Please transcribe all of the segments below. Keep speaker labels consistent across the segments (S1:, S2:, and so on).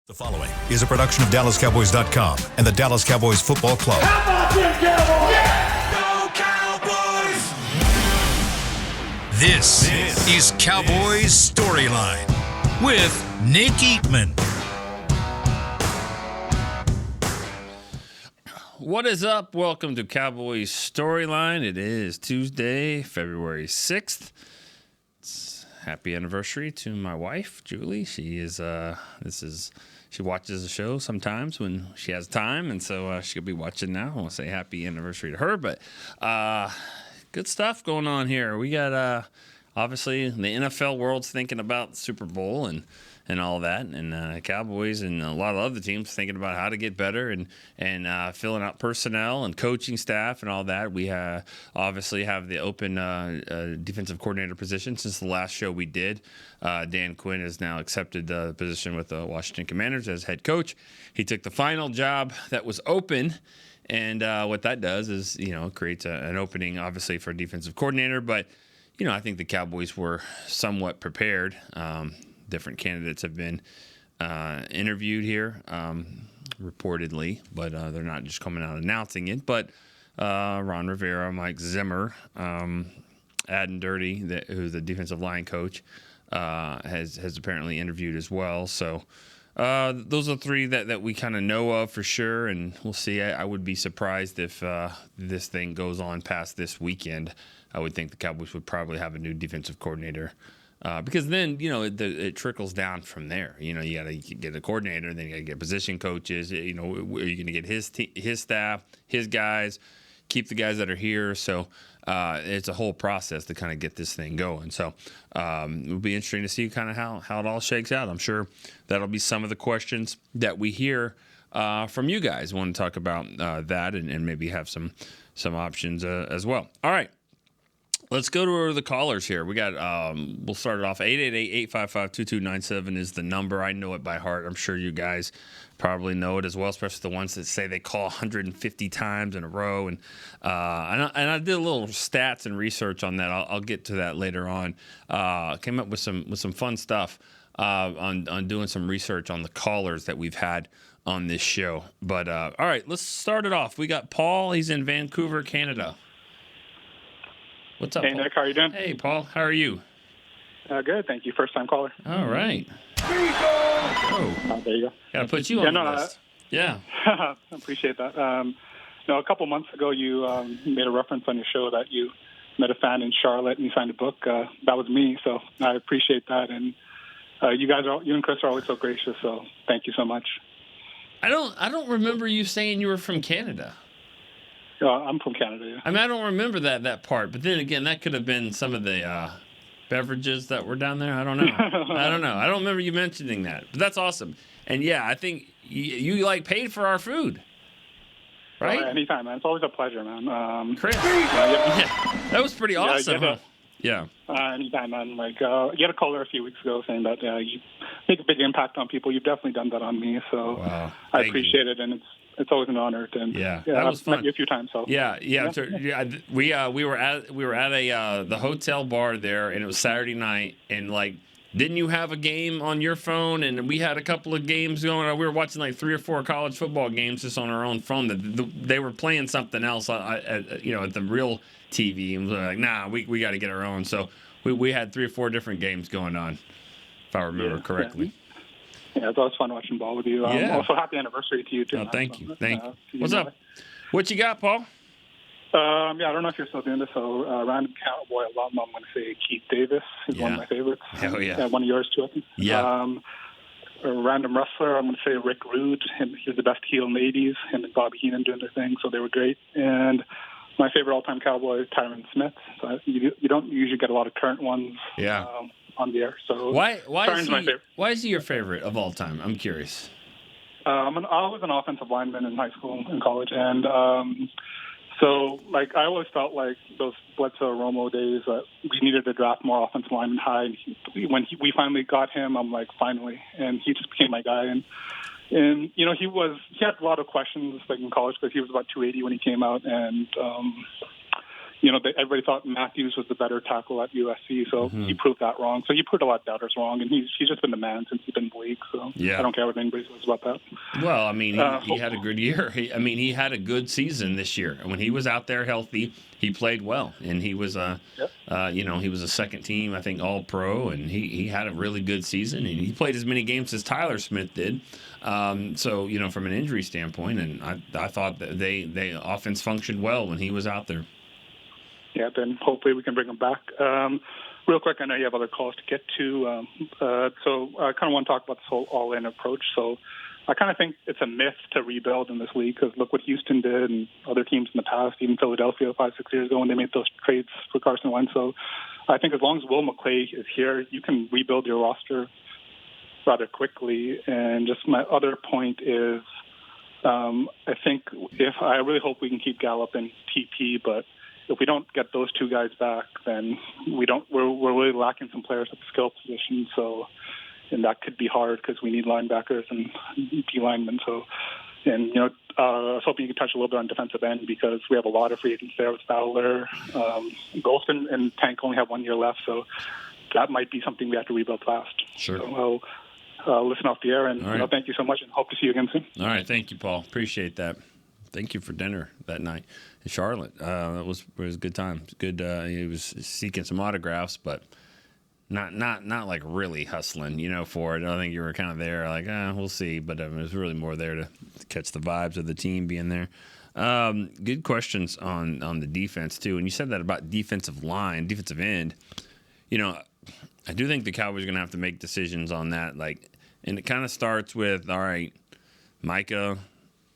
S1: The following is a production of DallasCowboys.com and the Dallas Cowboys Football Club.
S2: How about them Cowboys?
S3: Yeah! Go Cowboys!
S1: This is Cowboys Storyline with Nick Eatman.
S4: What is up? Welcome to Cowboys Storyline. It is Tuesday, February 6th. It's happy anniversary to my wife, Julie. She watches the show sometimes when she has time, and so she'll be watching now. I want to say happy anniversary to her, but good stuff going on here. We got, obviously, the NFL world's thinking about Super Bowl and all that, and Cowboys and a lot of other teams thinking about how to get better and filling out personnel and coaching staff and all that. We obviously have the open defensive coordinator position since the last show we did. Dan Quinn has now accepted the position with the Washington Commanders as head coach. He took the final job that was open, and what that does is, creates an opening, obviously, for a defensive coordinator. But, I think the Cowboys were somewhat prepared. Different candidates have been interviewed here, reportedly, but they're not just coming out announcing it. But Ron Rivera, Mike Zimmer, Adam Dirty, who's the defensive line coach, has apparently interviewed as well. So those are three that we kind of know of for sure, and we'll see. I would be surprised if this thing goes on past this weekend. I would think the Cowboys would probably have a new defensive coordinator. Because then, it trickles down from there. You got to get a coordinator, then you got to get position coaches. Are you going to get his staff, his guys, keep the guys that are here? So it's a whole process to kind of get this thing going. So it'll be interesting to see kind of how it all shakes out. I'm sure that'll be some of the questions that we hear from you guys. Want to talk about that and maybe have some options as well. All right. Let's go to the callers here. We got, we'll start it off. 888-855-2297 is the number. I know it by heart. I'm sure you guys probably know it as well, especially the ones that say they call 150 times in a row. And I did a little stats and research on that. I'll get to that later on. Came up with some fun stuff on doing some research on the callers that we've had on this show. But all right, let's start it off. We got Paul. He's in Vancouver, Canada. What's up,
S5: Hey,
S4: Paul?
S5: Nick, how are you doing?
S4: Hey, Paul. How are you?
S5: Good, thank you. First-time caller.
S4: All right.
S5: There you go.
S4: Got to put you on the list. Yeah.
S5: I appreciate that. A couple months ago, you made a reference on your show that you met a fan in Charlotte and you signed a book. That was me, so I appreciate that. And you and Chris are always so gracious, so thank you so much.
S4: I don't remember you saying you were from Canada.
S5: I'm from Canada, yeah.
S4: I mean, I don't remember that part, but then again, that could have been some of the beverages that were down there. I don't know. I don't remember you mentioning that, but that's awesome. And yeah, I think you paid for our food, right?
S5: Anytime, man. It's always a pleasure, man.
S4: Chris, yeah, that was pretty awesome. Yeah.
S5: Anytime, man. You had a caller a few weeks ago saying that you make a big impact on people. You've definitely done that on me, so
S4: wow.
S5: I appreciate it, and it's always an honor. And
S4: that was fun.
S5: I've met you a few times. So
S4: yeah. We were at the hotel bar there, and it was Saturday night, and didn't you have a game on your phone? And we had a couple of games going. We were watching 3 or 4 college football games just on our own phone. They were playing something else at the real TV, and we were like, nah, we got to get our own. So we had 3 or 4 different games going on, if I remember correctly.
S5: Yeah, it's always fun watching ball with you. Also, happy anniversary to you, too.
S4: Oh, thank you. What's up? What you got, Paul?
S5: I don't know if you're still doing this. So, random Cowboy alum, I'm going to say Keith Davis is one of my favorites.
S4: Hell yeah.
S5: One of yours, too, I think.
S4: Yeah.
S5: A random wrestler, I'm going to say Rick Rude. He was the best heel in the 80s. Him and Bobby Heenan doing their thing, so they were great. And my favorite all-time Cowboy, Tyron Smith. So you don't usually get a lot of current ones.
S4: Yeah.
S5: On the air. So
S4: why is he your favorite of all time? I'm curious.
S5: I was an offensive lineman in high school and college, and so I always felt like those Bledsoe Romo days that we needed to draft more offensive linemen high. And when we finally got him, I'm like, finally, and he just became my guy. And he had a lot of questions in college because he was about 280 when he came out, and everybody thought Matthews was the better tackle at USC, so he proved that wrong. So you proved a lot of doubters wrong, and he's just been the man since he's been in the league. So I don't care what anybody says about that.
S4: Well, I mean, he had a good year. He had a good season this year. When he was out there healthy, he played well, and he was he was a second team, I think, All-Pro, and he had a really good season, and he played as many games as Tyler Smith did. So from an injury standpoint, and I thought that they offense functioned well when he was out there.
S5: Yeah, then hopefully we can bring him back. Real quick, I know you have other calls to get to, so I kind of want to talk about this whole all-in approach. So I kind of think it's a myth to rebuild in this league because look what Houston did and other teams in the past, even Philadelphia 5-6 years ago when they made those trades for Carson Wentz. So I think as long as Will McClay is here, you can rebuild your roster rather quickly. And just my other point is I really hope we can keep Gallup and TP, but if we don't get those two guys back, then we're really lacking some players at the skill position. So, and that could be hard because we need linebackers and D linemen. So, and I was hoping you could touch a little bit on defensive end because we have a lot of free agents there with Fowler, Golston, and Tank only have 1 year left. So that might be something we have to rebuild fast.
S4: Sure.
S5: So I'll listen off the air, and thank you so much, and hope to see you again soon.
S4: All right, thank you, Paul. Appreciate that. Thank you for dinner that night in Charlotte. It was a good time. Good. He was seeking some autographs, but not like really hustling, for it. I think you were kind of there, like, we'll see. But it was really more there to catch the vibes of the team being there. Good questions on the defense too. And you said that about defensive end. I do think the Cowboys are going to have to make decisions on that. And it kind of starts with, all right, Micah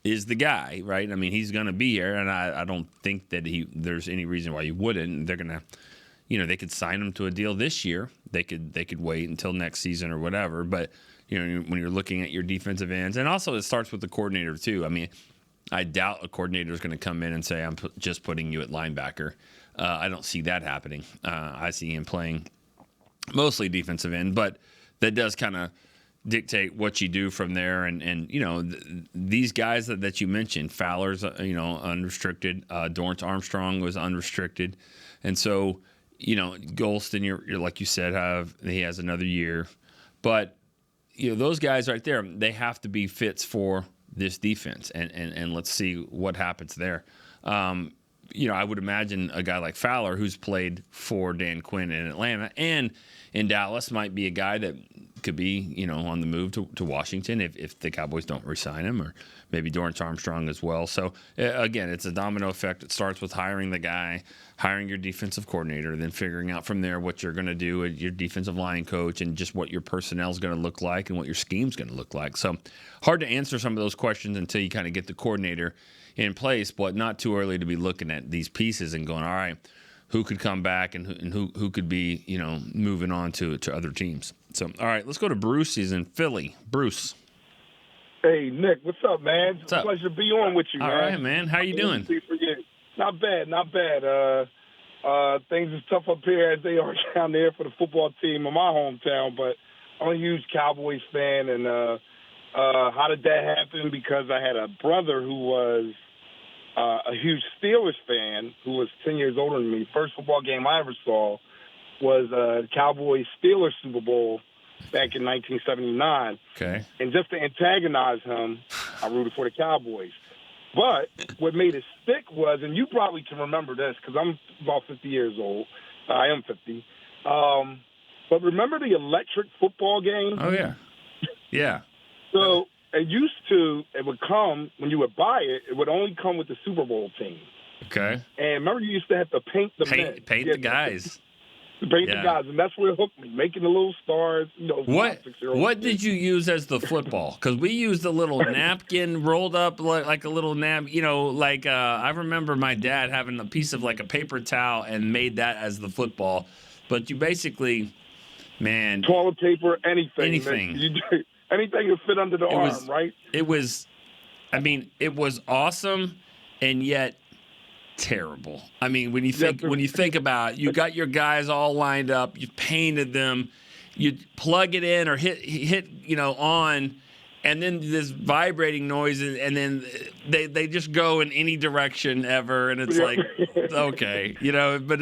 S4: is the guy, right? I mean, he's going to be here, and I don't think that there's any reason why you wouldn't. They're going to, they could sign him to a deal this year. They could wait until next season or whatever. But when you're looking at your defensive ends, and also it starts with the coordinator too. I mean, I doubt a coordinator is going to come in and say, I'm just putting you at linebacker. I don't see that happening. I see him playing mostly defensive end, but that does kind of dictate what you do from there. And these guys that you mentioned, Fowler's, unrestricted. Dorrance Armstrong was unrestricted. And so, Golston, you're like you said, he has another year. But, those guys right there, they have to be fits for this defense. And let's see what happens there. I would imagine a guy like Fowler, who's played for Dan Quinn in Atlanta and in Dallas, might be a guy that could be, on the move to Washington if the Cowboys don't re-sign him, or maybe Dorrance Armstrong as well. So, again, it's a domino effect. It starts with hiring the guy, hiring your defensive coordinator, then figuring out from there what you're going to do with your defensive line coach and just what your personnel is going to look like and what your scheme's going to look like. So, hard to answer some of those questions until you kind of get the coordinator in place, but not too early to be looking at these pieces and going, all right, who could come back and who could be, moving on to other teams. So, all right, let's go to Bruce. He's in Philly. Bruce.
S2: Hey, Nick, what's up, man? It's a pleasure to be on with you, man.
S4: All right, man. How you doing?
S2: Not bad. Things are tough up here as they are down there for the football team in my hometown, but I'm a huge Cowboys fan. And how did that happen? Because I had a brother who was a huge Steelers fan who was 10 years older than me. First football game I ever saw was Cowboys-Steelers Super Bowl back in 1979.
S4: Okay.
S2: And just to antagonize him, I rooted for the Cowboys. But what made it stick was, and you probably can remember this because I'm about 50 years old. I am 50. But remember the electric football game?
S4: Oh, yeah. Yeah.
S2: So it would come, when you would buy it, it would only come with the Super Bowl team.
S4: Okay.
S2: And remember you used to have to paint the men.
S4: Paint the guys.
S2: The guys, and that's where it hooked me, making the little stars.
S4: What did you use as the football? Because we used a little napkin rolled up like a little I remember my dad having a piece of like a paper towel and made that as the football. But you basically, man,
S2: toilet paper, anything. Anything to fit under the arm, right?
S4: It was awesome, and yet terrible. I mean, when you think about it, you got your guys all lined up, you painted them, you plug it in or hit on, and then this vibrating noise, and then they just go in any direction ever, and it's like, okay, but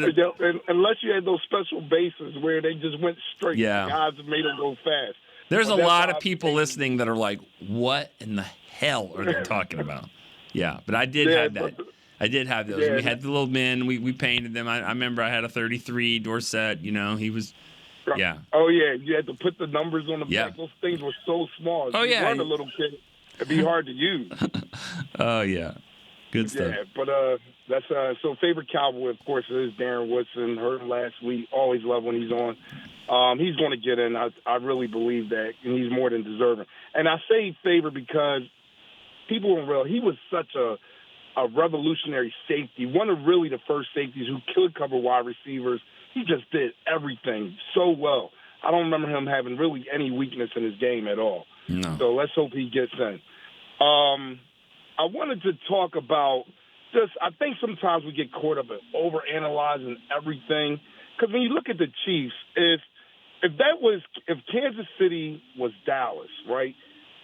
S2: unless you had those special bases where they just went straight, guys made them go fast.
S4: There's a lot of people listening that are like, what in the hell are they talking about? Yeah, but I did have that. I did have those. We had the little men. We painted them. I remember I had a 33 Dorset. He was, yeah.
S2: Oh, yeah. You had to put the numbers on the back. Those things were so small.
S4: Oh, yeah.
S2: If you weren't a little kid, it'd be hard to use.
S4: Oh, yeah. Good stuff.
S2: Yeah, but that's so favorite Cowboy, of course, is Darren Woodson. Heard him last week. Always love when he's on. He's going to get in. I really believe that, and he's more than deserving. And I say favorite because people don't realize he was such a revolutionary safety, one of really the first safeties who could cover wide receivers. He just did everything so well. I don't remember him having really any weakness in his game at all.
S4: No.
S2: So let's hope he gets in. I wanted to talk about I think sometimes we get caught up in overanalyzing everything. Because when you look at the Chiefs, if Kansas City was Dallas, right?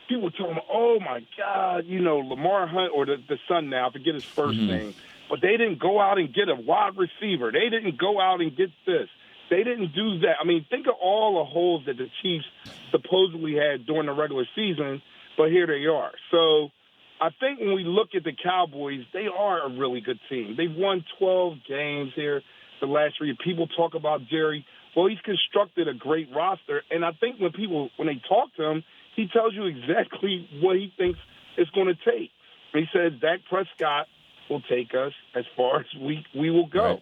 S2: People talking about, oh, my God, Lamar Hunt, or the son now, I forget his first name, but they didn't go out and get a wide receiver. They didn't go out and get this. They didn't do that. I mean, think of all the holes that the Chiefs supposedly had during the regular season, but here they are. So I think when we look at the Cowboys, they are a really good team. They've won 12 games here the last 3 years. People talk about Jerry. Well, he's constructed a great roster, and I think when they talk to him, he tells you exactly what he thinks it's going to take. He says Dak Prescott will take us as far as we will go.
S4: Right.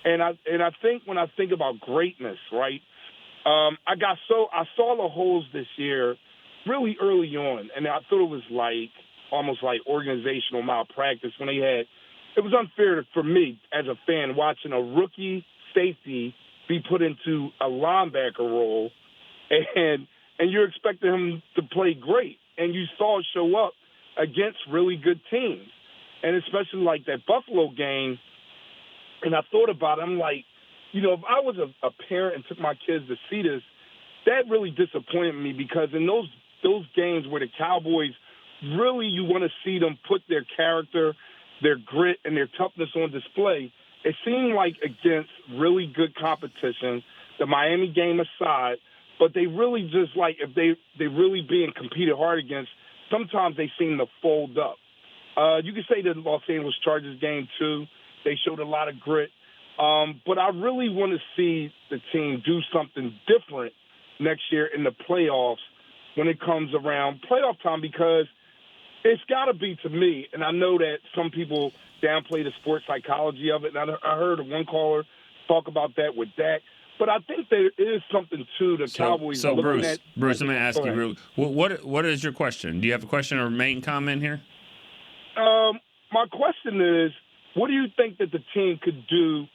S2: And I think when I think about greatness, right, I saw the holes this year really early on, and I thought it was almost like organizational malpractice when it was unfair for me as a fan watching a rookie safety be put into a linebacker role, and you're expecting him to play great, and you saw it show up against really good teams, and especially like that Buffalo game. And I thought about it. I'm like, if I was a parent and took my kids to see this, that really disappointed me because in those games where the Cowboys really, you want to see them put their character, their grit, and their toughness on display. It seemed like against really good competition, the Miami game aside, but they really just if they really being competed hard against, sometimes they seem to fold up. You could say the Los Angeles Chargers game too. They showed a lot of grit. But I really want to see the team do something different next year in the playoffs when it comes around playoff time because it's got to be, to me, and I know that some people downplay the sports psychology of it, and I heard one caller talk about that with Dak. But I think there is something to the Cowboys.
S4: So Bruce, I'm going to ask you, what is your question? Do you have a question or main comment here?
S2: My question is, what do you think that the team could do?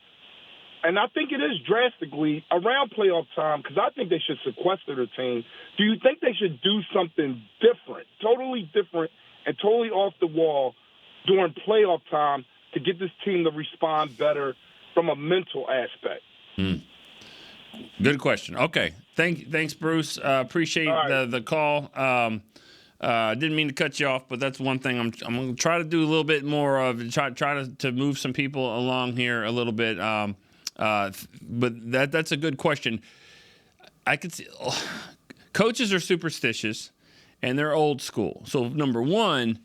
S2: And I think it is drastically around playoff time because I think they should sequester the team. Do you think they should do something different, totally different, and totally off the wall during playoff time to get this team to respond better from a mental aspect?
S4: Good question. Okay. Thanks, Bruce. Appreciate the call. Didn't mean to cut you off, but that's one thing I'm going to try to do a little bit more of, try to move some people along here a little bit. But that's a good question. I could see coaches are superstitious and they're old school. So number one,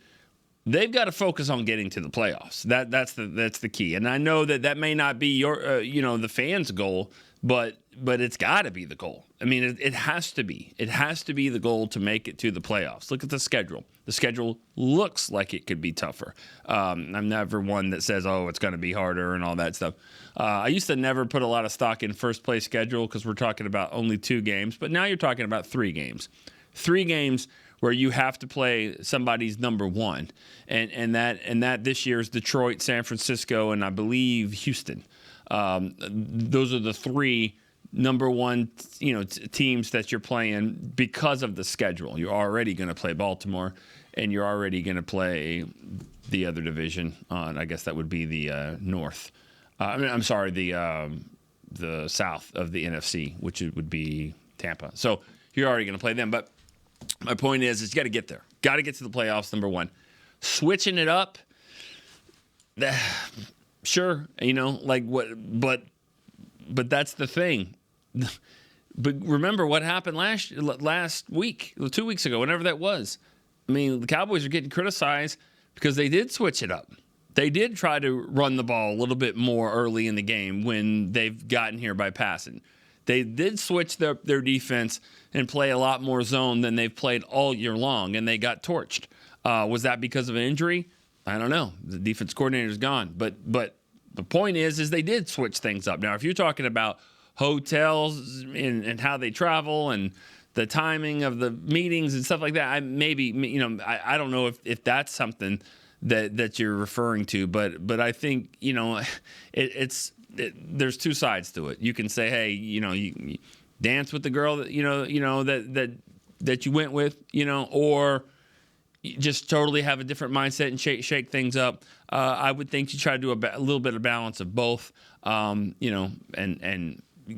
S4: they've got to focus on getting to the playoffs. That's the key. And I know that may not be your the fans' goal, but it's got to be the goal. I mean, it has to be. It has to be the goal to make it to the playoffs. Look at the schedule. The schedule looks like it could be tougher. I'm never one that says, oh, it's going to be harder and all that stuff. I used to never put a lot of stock in first-place schedule because we're talking about only 2 games. But now you're talking about 3 games. 3 games where you have to play somebody's number one. And that this year is Detroit, San Francisco, and I believe Houston. Those are the 3 number one, teams that you're playing because of the schedule. You're already going to play Baltimore, and you're already going to play the other division. I guess that would be the North. The South of the NFC, which would be Tampa. So you're already going to play them. But My point is you got to get there. Got to get to the playoffs, number one. Switching it up, sure, but that's the thing. But remember what happened last week, 2 weeks ago, whenever that was. I mean, the Cowboys are getting criticized because they did switch it up. They did try to run the ball a little bit more early in the game when they've gotten here by passing. They did switch their defense and play a lot more zone than they've played all year long, and they got torched. Was that because of an injury? I don't know. The defense coordinator's gone. But the point is they did switch things up. Now, if you're talking about hotels and how they travel and the timing of the meetings and stuff like that, I don't know if that's something that you're referring to, but I think there's two sides to it. You can say, hey, you dance with the girl that that you went with, or you just totally have a different mindset and shake things up. I would think you try to do a little bit of balance of both, and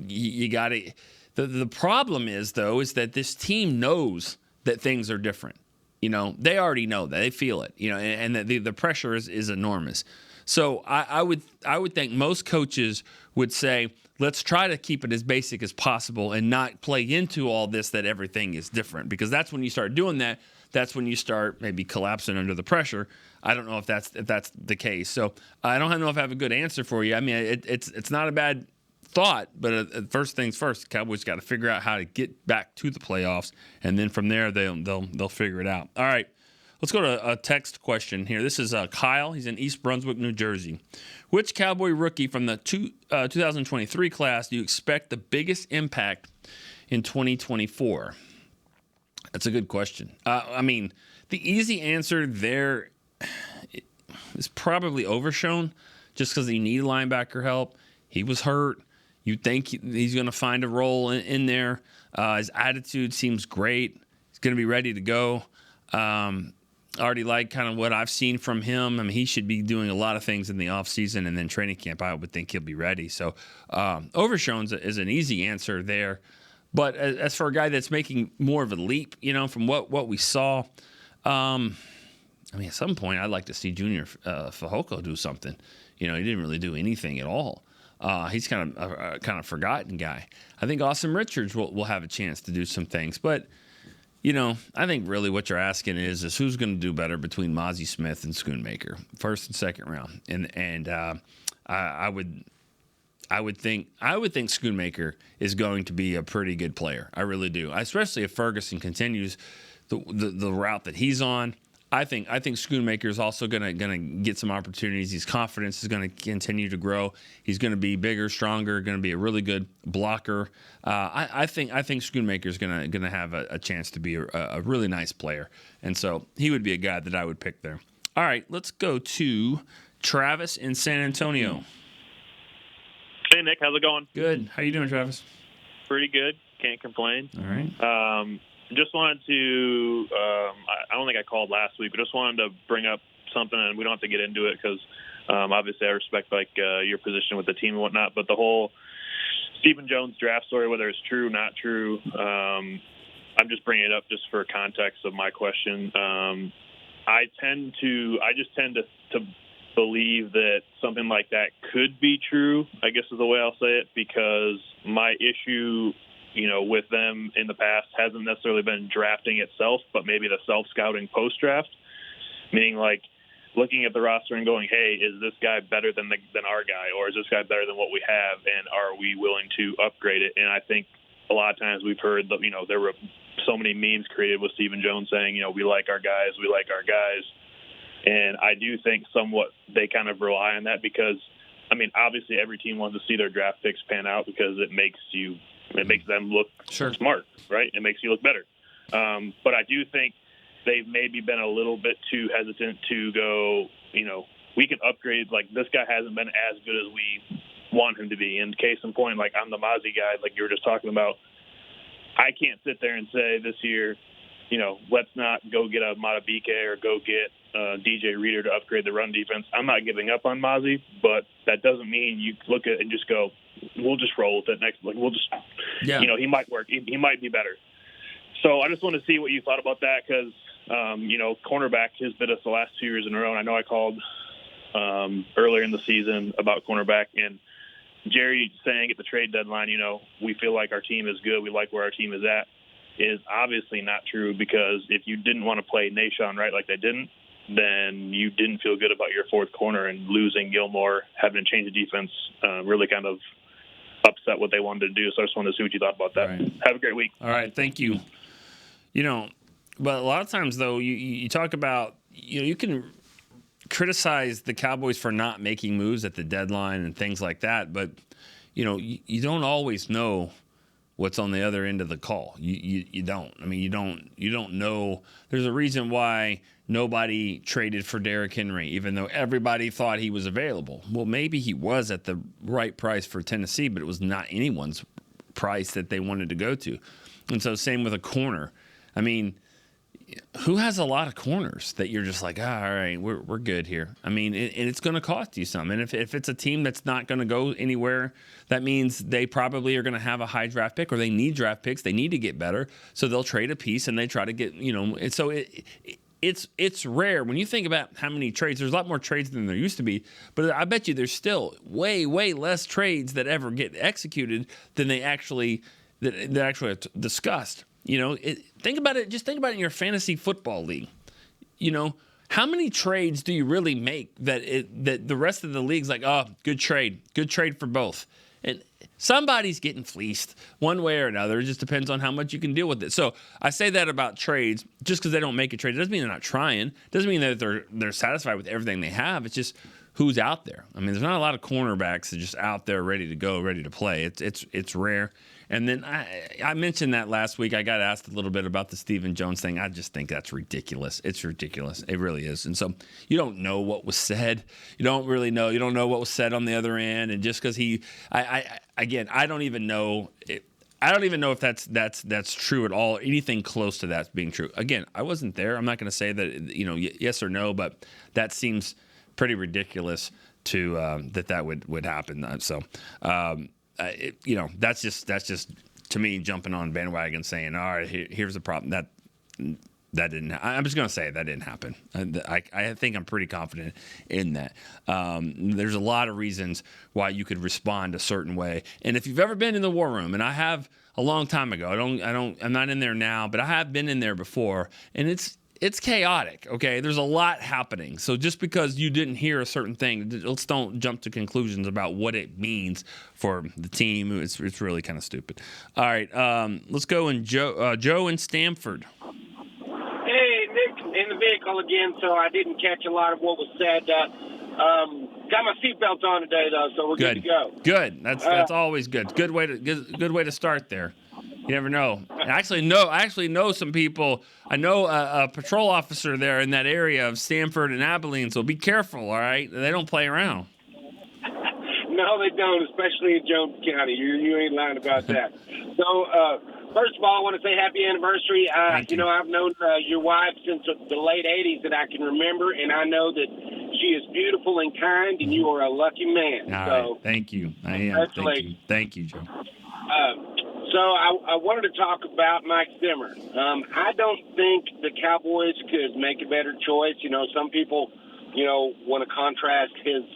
S4: you got to. The problem is that this team knows that things are different. They already know that. They feel it, and that the pressure is enormous. So I would think most coaches would say, let's try to keep it as basic as possible and not play into all this that everything is different, because that's when you start doing that. That's when you start maybe collapsing under the pressure. I don't know if that's the case. So I don't know if I have a good answer for you. I mean, it's not a bad thought, but first things first, the Cowboys got to figure out how to get back to the playoffs, and then from there they'll figure it out. All right, let's go to a text question here. This is Kyle. He's in East Brunswick, New Jersey. Which Cowboy rookie from the 2023 class do you expect the biggest impact in 2024? That's a good question. I mean, the easy answer there is probably Overshown, just because you need linebacker help. He was hurt. You think he's going to find a role in there. His attitude seems great. He's going to be ready to go. Already like kind of what I've seen from him. I mean, he should be doing a lot of things in the offseason, and then training camp, I would think he'll be ready. So Overshown is an easy answer there. But as for a guy that's making more of a leap, from what we saw, I mean, at some point I'd like to see Junior Fehoko do something. He didn't really do anything at all. He's kind of forgotten guy. I think Austin Richards will have a chance to do some things. But, I think really what you're asking is who's going to do better between Mozzie Smith and Schoonmaker, first and second round. And I would think Schoonmaker is going to be a pretty good player. I really do, especially if Ferguson continues the route that he's on. I think Schoonmaker is also gonna get some opportunities. His confidence is gonna continue to grow. He's gonna be bigger, stronger. Gonna be a really good blocker. I think Schoonmaker is gonna have a chance to be a really nice player, and so he would be a guy that I would pick there. All right, let's go to Travis in San Antonio.
S6: Hey Nick, how's it going?
S4: Good. How you doing, Travis?
S6: Pretty good. Can't complain.
S4: All right.
S6: Just wanted to, I don't think I called last week, but just wanted to bring up something, and we don't have to get into it because obviously I respect your position with the team and whatnot, but the whole Stephen Jones draft story, whether it's true, not true, I'm just bringing it up just for context of my question. I just tend to believe that something like that could be true, I guess is the way I'll say it, because my issue with them in the past hasn't necessarily been drafting itself, but maybe the self-scouting post-draft, meaning like looking at the roster and going, hey, is this guy better than our guy, or is this guy better than what we have, and are we willing to upgrade it? And I think a lot of times we've heard that, there were so many memes created with Stephen Jones saying, we like our guys, and I do think somewhat they kind of rely on that because, I mean, obviously every team wants to see their draft picks pan out because it makes them look smart, right? It makes you look better. But I do think they've maybe been a little bit too hesitant to go, we can upgrade. Like, this guy hasn't been as good as we want him to be. And case in point, like, I'm the Mozzie guy, like you were just talking about. I can't sit there and say this year, let's not go get a Matabike or go get DJ Reader to upgrade the run defense. I'm not giving up on Mozzie, but that doesn't mean you look at it and just go, we'll just roll with it next. Like, we'll just, he might work. He might be better. So I just wanted to see what you thought about that because, cornerback has bit us the last 2 years in a row. And I know I called earlier in the season about cornerback, and Jerry saying at the trade deadline, we feel like our team is good, we like where our team is at, is obviously not true because if you didn't want to play Nahshon right like they didn't, then you didn't feel good about your fourth corner, and losing Gilmore, having to change the defense, really kind of upset what they wanted to do. So I just wanted to see what you thought about that.
S4: Right.
S6: Have a great week.
S4: All right, thank you. But a lot of times, though, you talk about, you can criticize the Cowboys for not making moves at the deadline and things like that, but, you don't always know what's on the other end of the call. You don't. I mean, you don't know. There's a reason why nobody traded for Derrick Henry, even though everybody thought he was available. Well, maybe he was at the right price for Tennessee, but it was not anyone's price that they wanted to go to. And so same with a corner. I mean, who has a lot of corners that you're just like, all right, we're good here? I mean, and it's going to cost you some. And if it's a team that's not going to go anywhere, that means they probably are going to have a high draft pick, or they need draft picks. They need to get better. So they'll trade a piece and they try to get, and so it's rare. When you think about how many trades, there's a lot more trades than there used to be, but I bet you there's still way, way less trades that ever get executed than they actually are discussed. Think about it. Just think about it in your fantasy football league. How many trades do you really make that the rest of the league's like, oh, good trade for both, and somebody's getting fleeced one way or another. It just depends on how much you can deal with it. So I say that about trades. Just because they don't make a trade, it doesn't mean they're not trying. It doesn't mean that they're satisfied with everything they have. It's just who's out there. I mean, there's not a lot of cornerbacks that are just out there ready to go, ready to play. It's rare. And then I mentioned that last week. I got asked a little bit about the Stephen Jones thing. I just think that's ridiculous. It's ridiculous. It really is. And so you don't know what was said. You don't really know. You don't know what was said on the other end. And just because I don't even know. I don't even know if that's true at all. Anything close to that being true. Again, I wasn't there. I'm not going to say that yes or no, but that seems pretty ridiculous to that would happen. So. That's just to me jumping on bandwagon saying, all right, here's the problem. That didn't. I'm just going to say that didn't happen. I think I'm pretty confident in that. There's a lot of reasons why you could respond a certain way. And if you've ever been in the war room, and I have a long time ago, I'm not in there now, but I have been in there before, and it's chaotic, okay? There's a lot happening. So just because you didn't hear a certain thing, let's don't jump to conclusions about what it means for the team. It's really kind of stupid. All right, let's go in Joe in Stamford.
S7: Hey, Nick, in the vehicle again, so I didn't catch a lot of what was said. Got my seatbelt on today, though, so we're good to go.
S4: Good. That's always good. Good way to start there. You never know. I actually know some people. I know a patrol officer there in that area of Stamford and Abilene, so be careful, all right? They don't play around.
S7: No, they don't, especially in Jones County. You ain't lying about that. So, first of all, I want to say happy anniversary.
S4: Thank you.
S7: I've known your wife since the late 80s that I can remember, and I know that she is beautiful and kind, and you are a lucky man.
S4: All right. Thank you. I am. Thank you, Joe.
S7: So I wanted to talk about Mike Zimmer. I don't think the Cowboys could make a better choice. Some people, want to contrast his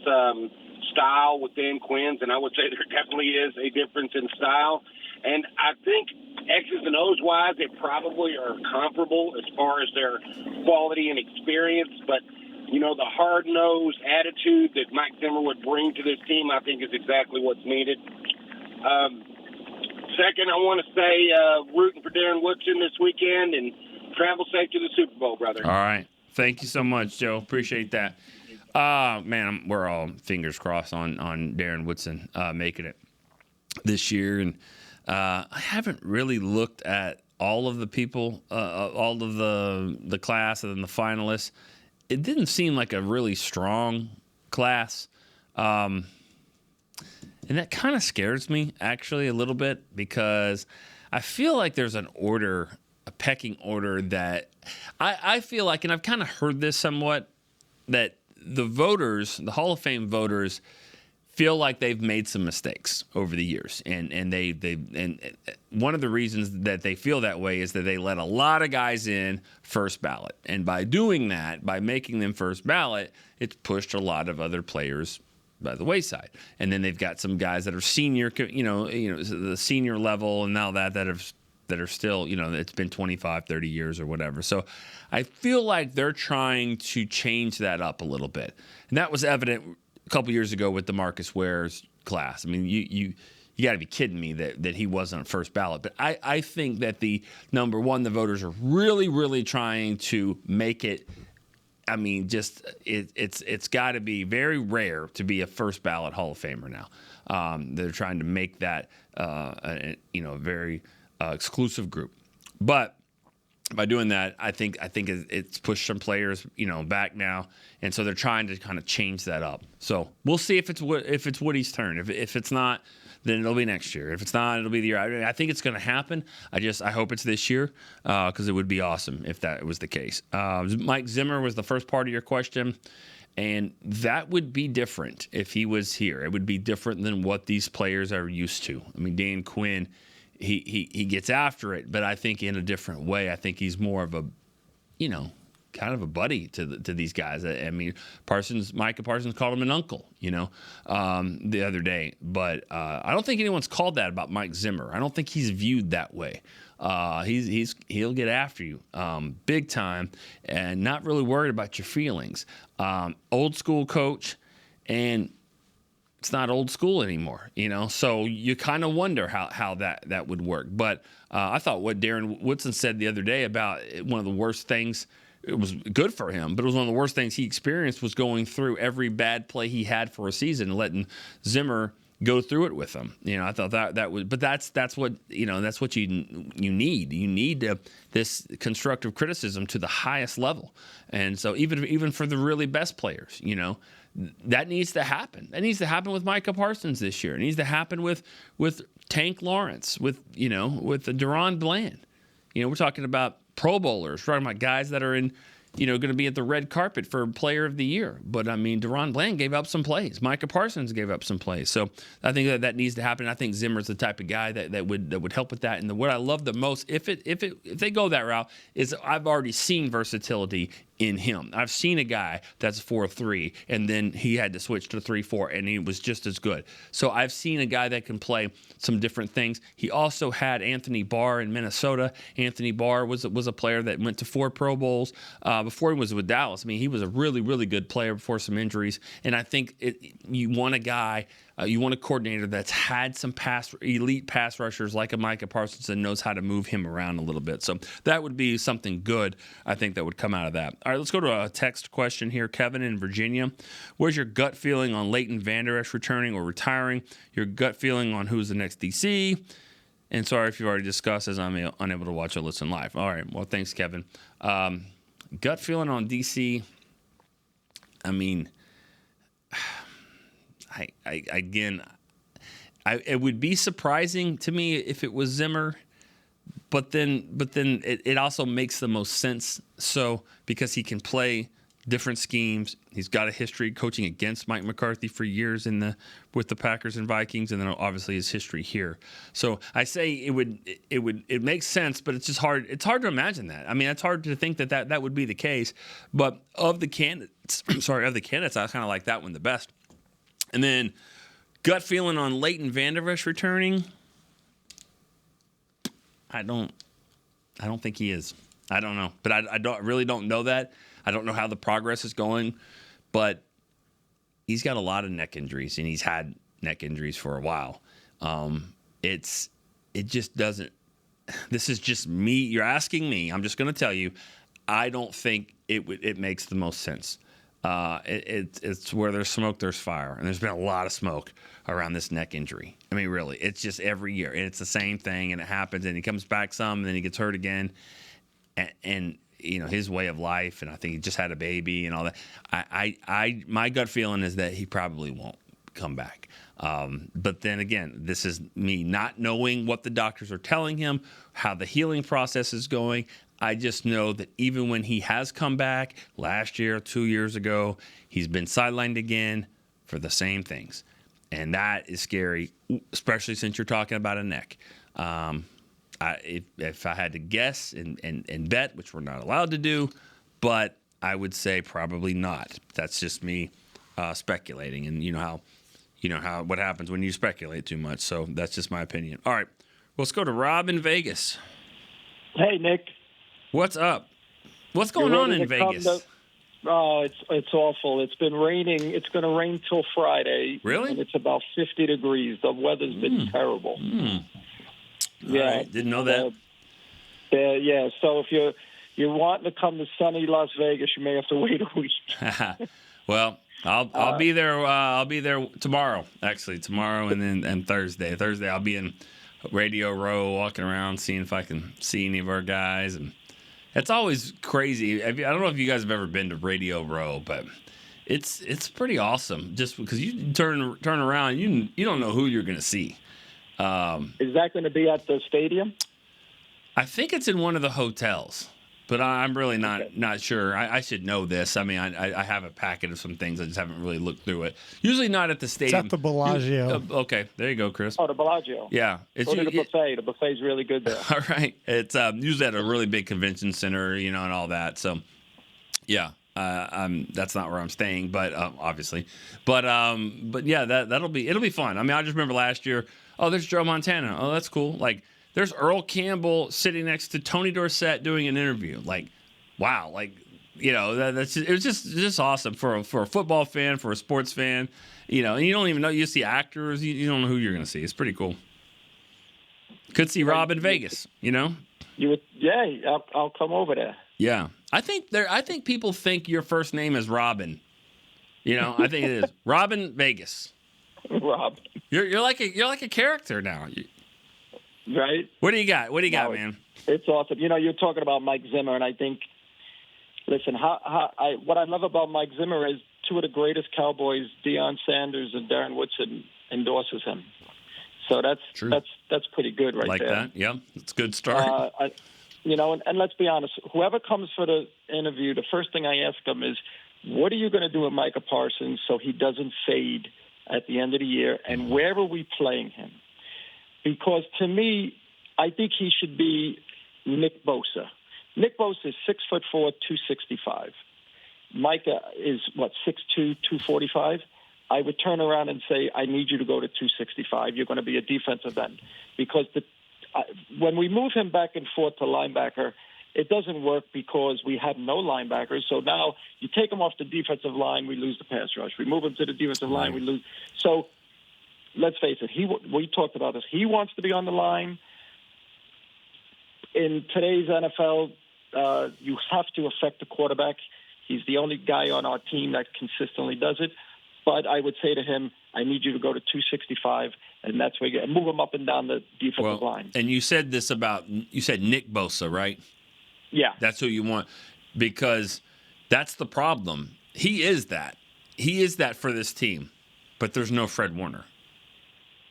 S7: style with Dan Quinn's, and I would say there definitely is a difference in style. And I think X's and O's wise, they probably are comparable as far as their quality and experience. But, the hard-nosed attitude that Mike Zimmer would bring to this team, I think is exactly what's needed. Second, I want to say rooting for Darren Woodson this weekend, and travel safe to the Super Bowl, brother.
S4: All right. Thank you so much, Joe. Appreciate that. Man, we're all fingers crossed on Darren Woodson making it this year. And I haven't really looked at all of the people, all of the class and the finalists. It didn't seem like a really strong class. And that kind of scares me, actually, a little bit, because I feel like there's a pecking order that I feel like, and I've kind of heard this somewhat, that the Hall of Fame voters, feel like they've made some mistakes over the years, and one of the reasons that they feel that way is that they let a lot of guys in first ballot, and by doing that, by making them first ballot, it's pushed a lot of other players by the wayside. And then they've got some guys that are senior, the senior level, and now that are still, it's been 25, 30 years or whatever. So I feel like they're trying to change that up a little bit, and that was evident a couple years ago with the Marcus Ware's class. I mean, you got to be kidding me that he wasn't on first ballot. But I think that the voters are really, really trying to make it. I mean, it's got to be very rare to be a first ballot Hall of Famer now. They're trying to make that a very exclusive group, but by doing that, I think it's pushed some players, back now, and so they're trying to kind of change that up. So we'll see if it's Woody's turn. If it's not, then it'll be next year. If it's not, it'll be the year. I think it's going to happen. I hope it's this year because it would be awesome if that was the case. Mike Zimmer was the first part of your question, and that would be different if he was here. It would be different than what these players are used to. I mean, Dan Quinn. He gets after it, but I think in a different way. I think he's more of a, kind of a buddy to these guys. I mean, Micah Parsons called him an uncle, the other day. But I don't think anyone's called that about Mike Zimmer. I don't think he's viewed that way. He'll get after you big time, and not really worried about your feelings. Old school coach, and it's not old school anymore, so you kind of wonder how that would work. But I thought what Darren Woodson said the other day about one of the worst things, it was good for him, but it was one of the worst things he experienced was going through every bad play he had for a season and letting Zimmer go through it with him. I thought that was, but that's what, that's what you need. You need this constructive criticism to the highest level. And so even for the really best players, that needs to happen. That needs to happen with Micah Parsons this year. It needs to happen with Tank Lawrence, with Deron Bland. We're talking about Pro Bowlers. We're talking about guys that are in, going to be at the red carpet for Player of the Year. But I mean, Deron Bland gave up some plays. Micah Parsons gave up some plays. So I think that needs to happen. I think Zimmer's the type of guy that would help with that. And what I love the most, if they go that route, is I've already seen versatility in him. I've seen a guy that's 4-3, and then he had to switch to 3-4, and he was just as good. So I've seen a guy that can play some different things. He also had Anthony Barr in Minnesota. Anthony Barr was a player that went to 4 Pro Bowls before he was with Dallas. I mean, he was a really, really good player before some injuries, and I think you want a guy. You want a coordinator that's had some elite pass rushers like a Micah Parsons and knows how to move him around a little bit. So that would be something good, I think, that would come out of that. All right, let's go to a text question here. Kevin in Virginia. Where's your gut feeling on Leighton Vander Esch returning or retiring? Your gut feeling on who's the next DC? And sorry if you've already discussed, as I'm unable to watch or listen live. All right, well, thanks, Kevin. Gut feeling on DC, I mean... it would be surprising to me if it was Zimmer, but then it also makes the most sense. So because he can play different schemes, he's got a history coaching against Mike McCarthy for years with the Packers and Vikings, and then obviously his history here. So I say it makes sense, but it's just hard. It's hard to imagine that. I mean, it's hard to think that would be the case. But of the candidates, I kind of like that one the best. And then gut feeling on Leighton Vander Esch returning. I don't think he is. I don't know, but I really don't know that. I don't know how the progress is going, but he's got a lot of neck injuries, and he's had neck injuries for a while. It just doesn't. This is just me. You're asking me. I'm just going to tell you. I don't think it makes the most sense. It's where there's smoke, there's fire. And there's been a lot of smoke around this neck injury. I mean, really, it's just every year. And it's the same thing, and it happens, and he comes back some, and then he gets hurt again. And his way of life, and I think he just had a baby and all that. My gut feeling is that he probably won't come back. But then again, this is me not knowing what the doctors are telling him, how the healing process is going. I just know that even when he has come back last year, 2 years ago, he's been sidelined again for the same things. And that is scary, especially since you're talking about a neck. If I had to guess and bet, which we're not allowed to do, but I would say probably not. That's just me speculating, and you know how what happens when you speculate too much. So that's just my opinion. All right, let's go to Rob in Vegas.
S8: Hey, Nick.
S4: What's up? What's going on in Vegas?
S8: It's awful. It's been raining. It's going to rain till Friday.
S4: Really?
S8: And it's about 50 degrees. The weather's been terrible. Yeah,
S4: right. Didn't know that.
S8: Yeah. So if you're wanting to come to sunny Las Vegas, you may have to wait a week.
S4: Well, I'll be there. I'll be there tomorrow. Actually, tomorrow and Thursday. Thursday I'll be in Radio Row, walking around, seeing if I can see any of our guys. And it's always crazy. I don't know if you guys have ever been to Radio Row, but it's pretty awesome. Just because you turn around, you don't know who you're going to see.
S8: Is that going to be at the stadium?
S4: I think it's in one of the hotels, but I'm really not sure. I should know this. I mean, I have a packet of some things. I just haven't really looked through it. Usually not at the stadium.
S9: It's at the Bellagio.
S4: Okay, there you go, Chris.
S8: Oh, the Bellagio.
S4: Yeah.
S8: Go to the buffet. The buffet's really good there.
S4: All right. It's usually at a really big convention center, and all that. So, yeah. That's not where I'm staying, but obviously, but yeah, it'll be fun. I mean, I just remember last year. Oh, there's Joe Montana. Oh, that's cool. Like, there's Earl Campbell sitting next to Tony Dorsett doing an interview. Like, wow. Like, it was just awesome for a football fan, for a sports fan. And you don't even know. You see actors. You don't know who you're going to see. It's pretty cool. Could see Rob in Vegas.
S8: I'll come over there.
S4: Yeah, I think people think your first name is Robin. I think it is Robin Vegas.
S8: Rob,
S4: you're like a character now.
S8: Right?
S4: What do you got? Man?
S8: It's awesome. You're talking about Mike Zimmer, and I think, listen, what I love about Mike Zimmer is two of the greatest Cowboys, Deion Sanders and Darren Woodson, endorses him. So that's
S4: true.
S8: That's pretty good right there.
S4: Like that, yeah. It's a good start.
S8: And let's be honest, whoever comes for the interview, the first thing I ask them is, what are you going to do with Micah Parsons so he doesn't fade at the end of the year, and where are we playing him? Because to me, I think he should be Nick Bosa. Nick Bosa is 6'4", 265. Micah is, 6'2", 245? I would turn around and say, I need you to go to 265. You're going to be a defensive end. Because when we move him back and forth to linebacker, it doesn't work because we have no linebackers. So now you take him off the defensive line, we lose the pass rush. We move him to the defensive line, we lose. So let's face it, we talked about this. He wants to be on the line. In today's NFL, you have to affect the quarterback. He's the only guy on our team that consistently does it. But I would say to him, I need you to go to 265, and that's where you get, move him up and down the defensive line.
S4: And you said Nick Bosa, right?
S8: Yeah.
S4: That's who you want, because that's the problem. He is that. He is that for this team, but there's no Fred Warner.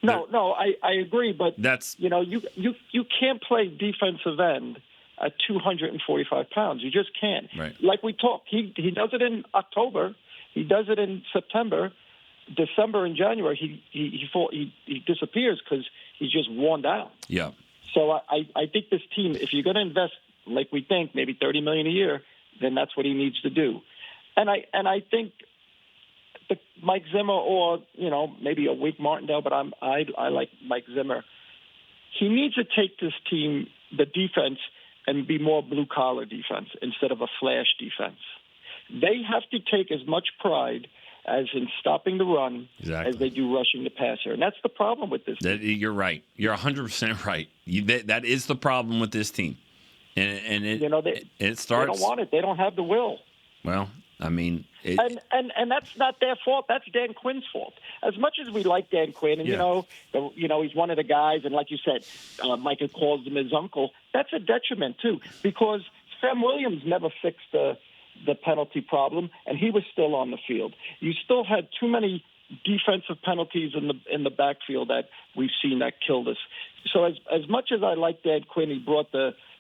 S8: No, I agree, but
S4: that's
S8: you can't play defensive end at 245 pounds. You just can't.
S4: Right.
S8: Like we talked, he does it in October. He does it in September, December, and January. He disappears because he's just worn down.
S4: Yeah.
S8: So I think this team, if you're going to invest like we think, maybe $30 million a year, then that's what he needs to do. And I think Mike Zimmer, or maybe a Wink Martindale, but I like Mike Zimmer. He needs to take this team, the defense, and be more blue collar defense instead of a flash defense. They have to take as much pride as in stopping the run as they do rushing the passer. And that's the problem with this team.
S4: You're right. You're 100% right. That is the problem with this team. And it starts.
S8: They don't want it. They don't have the will.
S4: Well, I mean,
S8: and that's not their fault. That's Dan Quinn's fault. As much as we like Dan Quinn, and he's one of the guys, and like you said, Micah calls him his uncle. That's a detriment too, because Sam Williams never fixed the penalty problem, and he was still on the field. You still had too many defensive penalties in the backfield that we've seen that killed us. So as much as I like Dan Quinn, he brought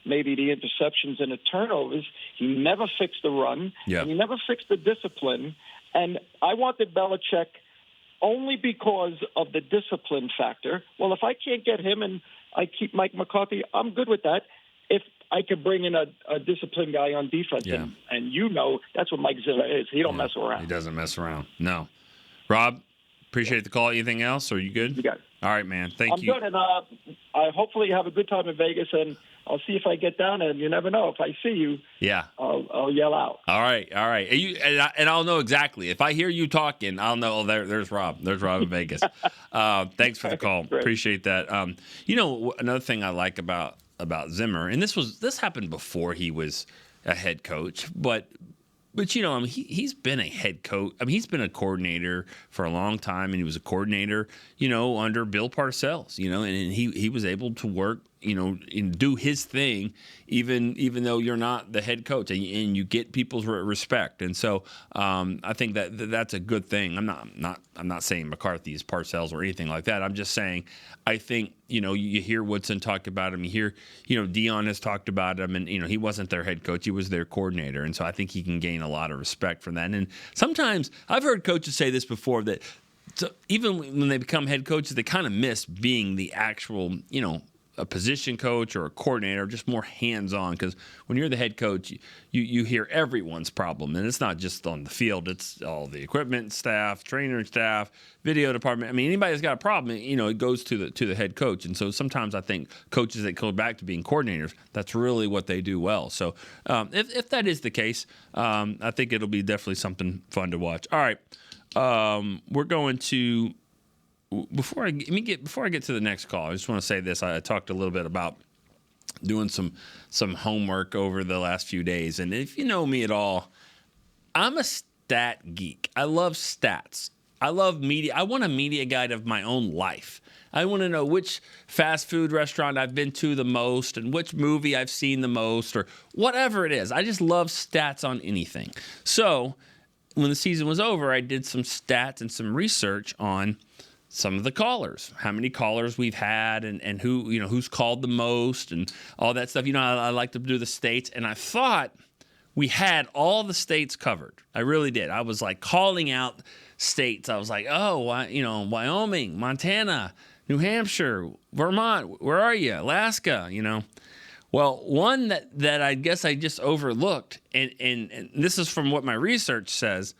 S8: maybe the interceptions and the turnovers. He never fixed the run.
S4: Yeah.
S8: And he never fixed the discipline. And I wanted Belichick only because of the discipline factor. Well, if I can't get him and I keep Mike McCarthy, I'm good with that. If I could bring in a disciplined guy on defense, and you know that's what Mike Zimmer is. He don't mess around.
S4: He doesn't mess around. No. Rob, appreciate the call. Anything else? Are you good?
S8: You got it.
S4: All right, man. Thank you.
S8: I'm good, and I hopefully have a good time in Vegas, and I'll see if I get down there. And you never know. If I see you, I'll yell out.
S4: All right. And I'll know exactly. If I hear you talking, I'll know. Oh, there's Rob. There's Rob in Vegas. Thanks for the call. Appreciate that. Another thing I like about Zimmer, and this happened before he was a head coach, but he's been a head coach. I mean, he's been a coordinator for a long time, and he was a coordinator, under Bill Parcells, and he was able to work, and do his thing, even though you're not the head coach, and you get people's respect. And so I think that's a good thing. I'm not saying McCarthy is Parcells or anything like that. I'm just saying I think you hear Woodson talk about him. You hear Dion has talked about him, and he wasn't their head coach; he was their coordinator. And so I think he can gain a lot of respect from that. And sometimes I've heard coaches say this before, that even when they become head coaches, they kind of miss being the actual a position coach or a coordinator, just more hands-on, because when you're the head coach, you hear everyone's problem, and it's not just on the field, it's all the equipment staff, trainer staff, video department. I mean, anybody that's got a problem, it goes to the head coach. And so sometimes I think coaches that go back to being coordinators, that's really what they do well. So if that is the case, I think it'll be definitely something fun to watch. All right, we're going to. Before I get to the next call, I just want to say this. I talked a little bit about doing some homework over the last few days, and if you know me at all, I'm a stat geek. I love stats. I love media. I want a media guide of my own life. I want to know which fast food restaurant I've been to the most and which movie I've seen the most, or whatever it is. I just love stats on anything. So when the season was over, I did some stats and some research on some of the callers, how many callers we've had, and who, who's called the most, and all that stuff. I like to do the states, and I thought we had all the states covered. I really did. I was like calling out states. I was like, Wyoming, Montana, New Hampshire, Vermont, where are you? Alaska, Well, one that I guess I just overlooked, and this is from what my research says,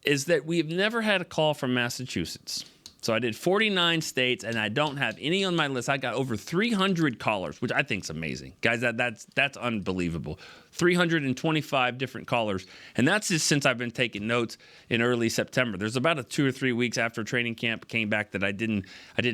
S4: is that we've never had a call from Massachusetts. So I did 49 states, and I don't have any on my list. I got over 300 callers, which I think is amazing. Guys, that's unbelievable. 325 different callers. And that's just since I've been taking notes in early September. There's about a 2 or 3 weeks after training camp came back that I didn't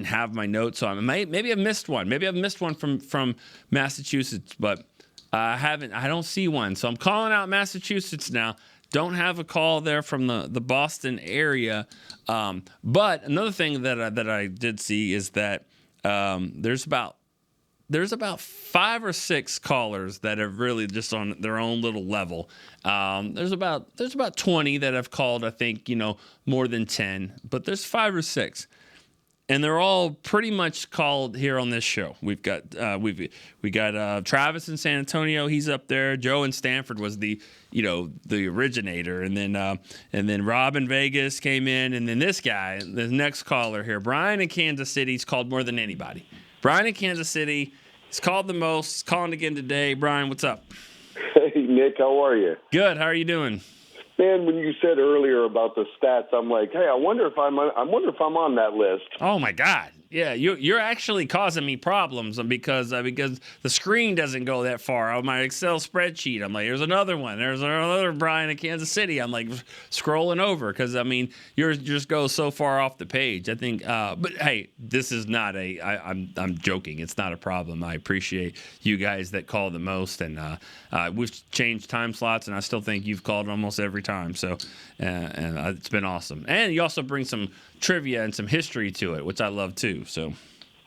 S4: have my notes on. Maybe I've missed one. Maybe I've missed one from Massachusetts, but I don't see one. So I'm calling out Massachusetts now. Don't have a call there from the Boston area. But another thing that I did see is that there's about 5 or 6 callers that are really just on their own little level. There's about 20 that have called, I think, more than 10, but there's 5 or 6. And they're all pretty much called here on this show. We've got Travis in San Antonio. He's up there. Joe in Stanford was the originator, and then Rob in Vegas came in, and then this guy, the next caller here, Brian in Kansas City, he's called more than anybody. Brian in Kansas City, he's called the most. He's calling again today. Brian, what's up?
S9: Hey Nick, how are you?
S4: Good. How are you doing?
S9: Man, when you said earlier about the stats, I'm like, hey, I wonder if I'm on that list.
S4: Oh my God. Yeah, you're actually causing me problems because the screen doesn't go that far on my Excel spreadsheet. I'm like, there's another one. There's another Brian in Kansas City. I'm like scrolling over because yours just goes so far off the page. I think, but hey, this is not I'm joking. It's not a problem. I appreciate you guys that call the most, and we've changed time slots, and I still think you've called almost every time. So, and it's been awesome. And you also bring some trivia and some history to it, which I love too. So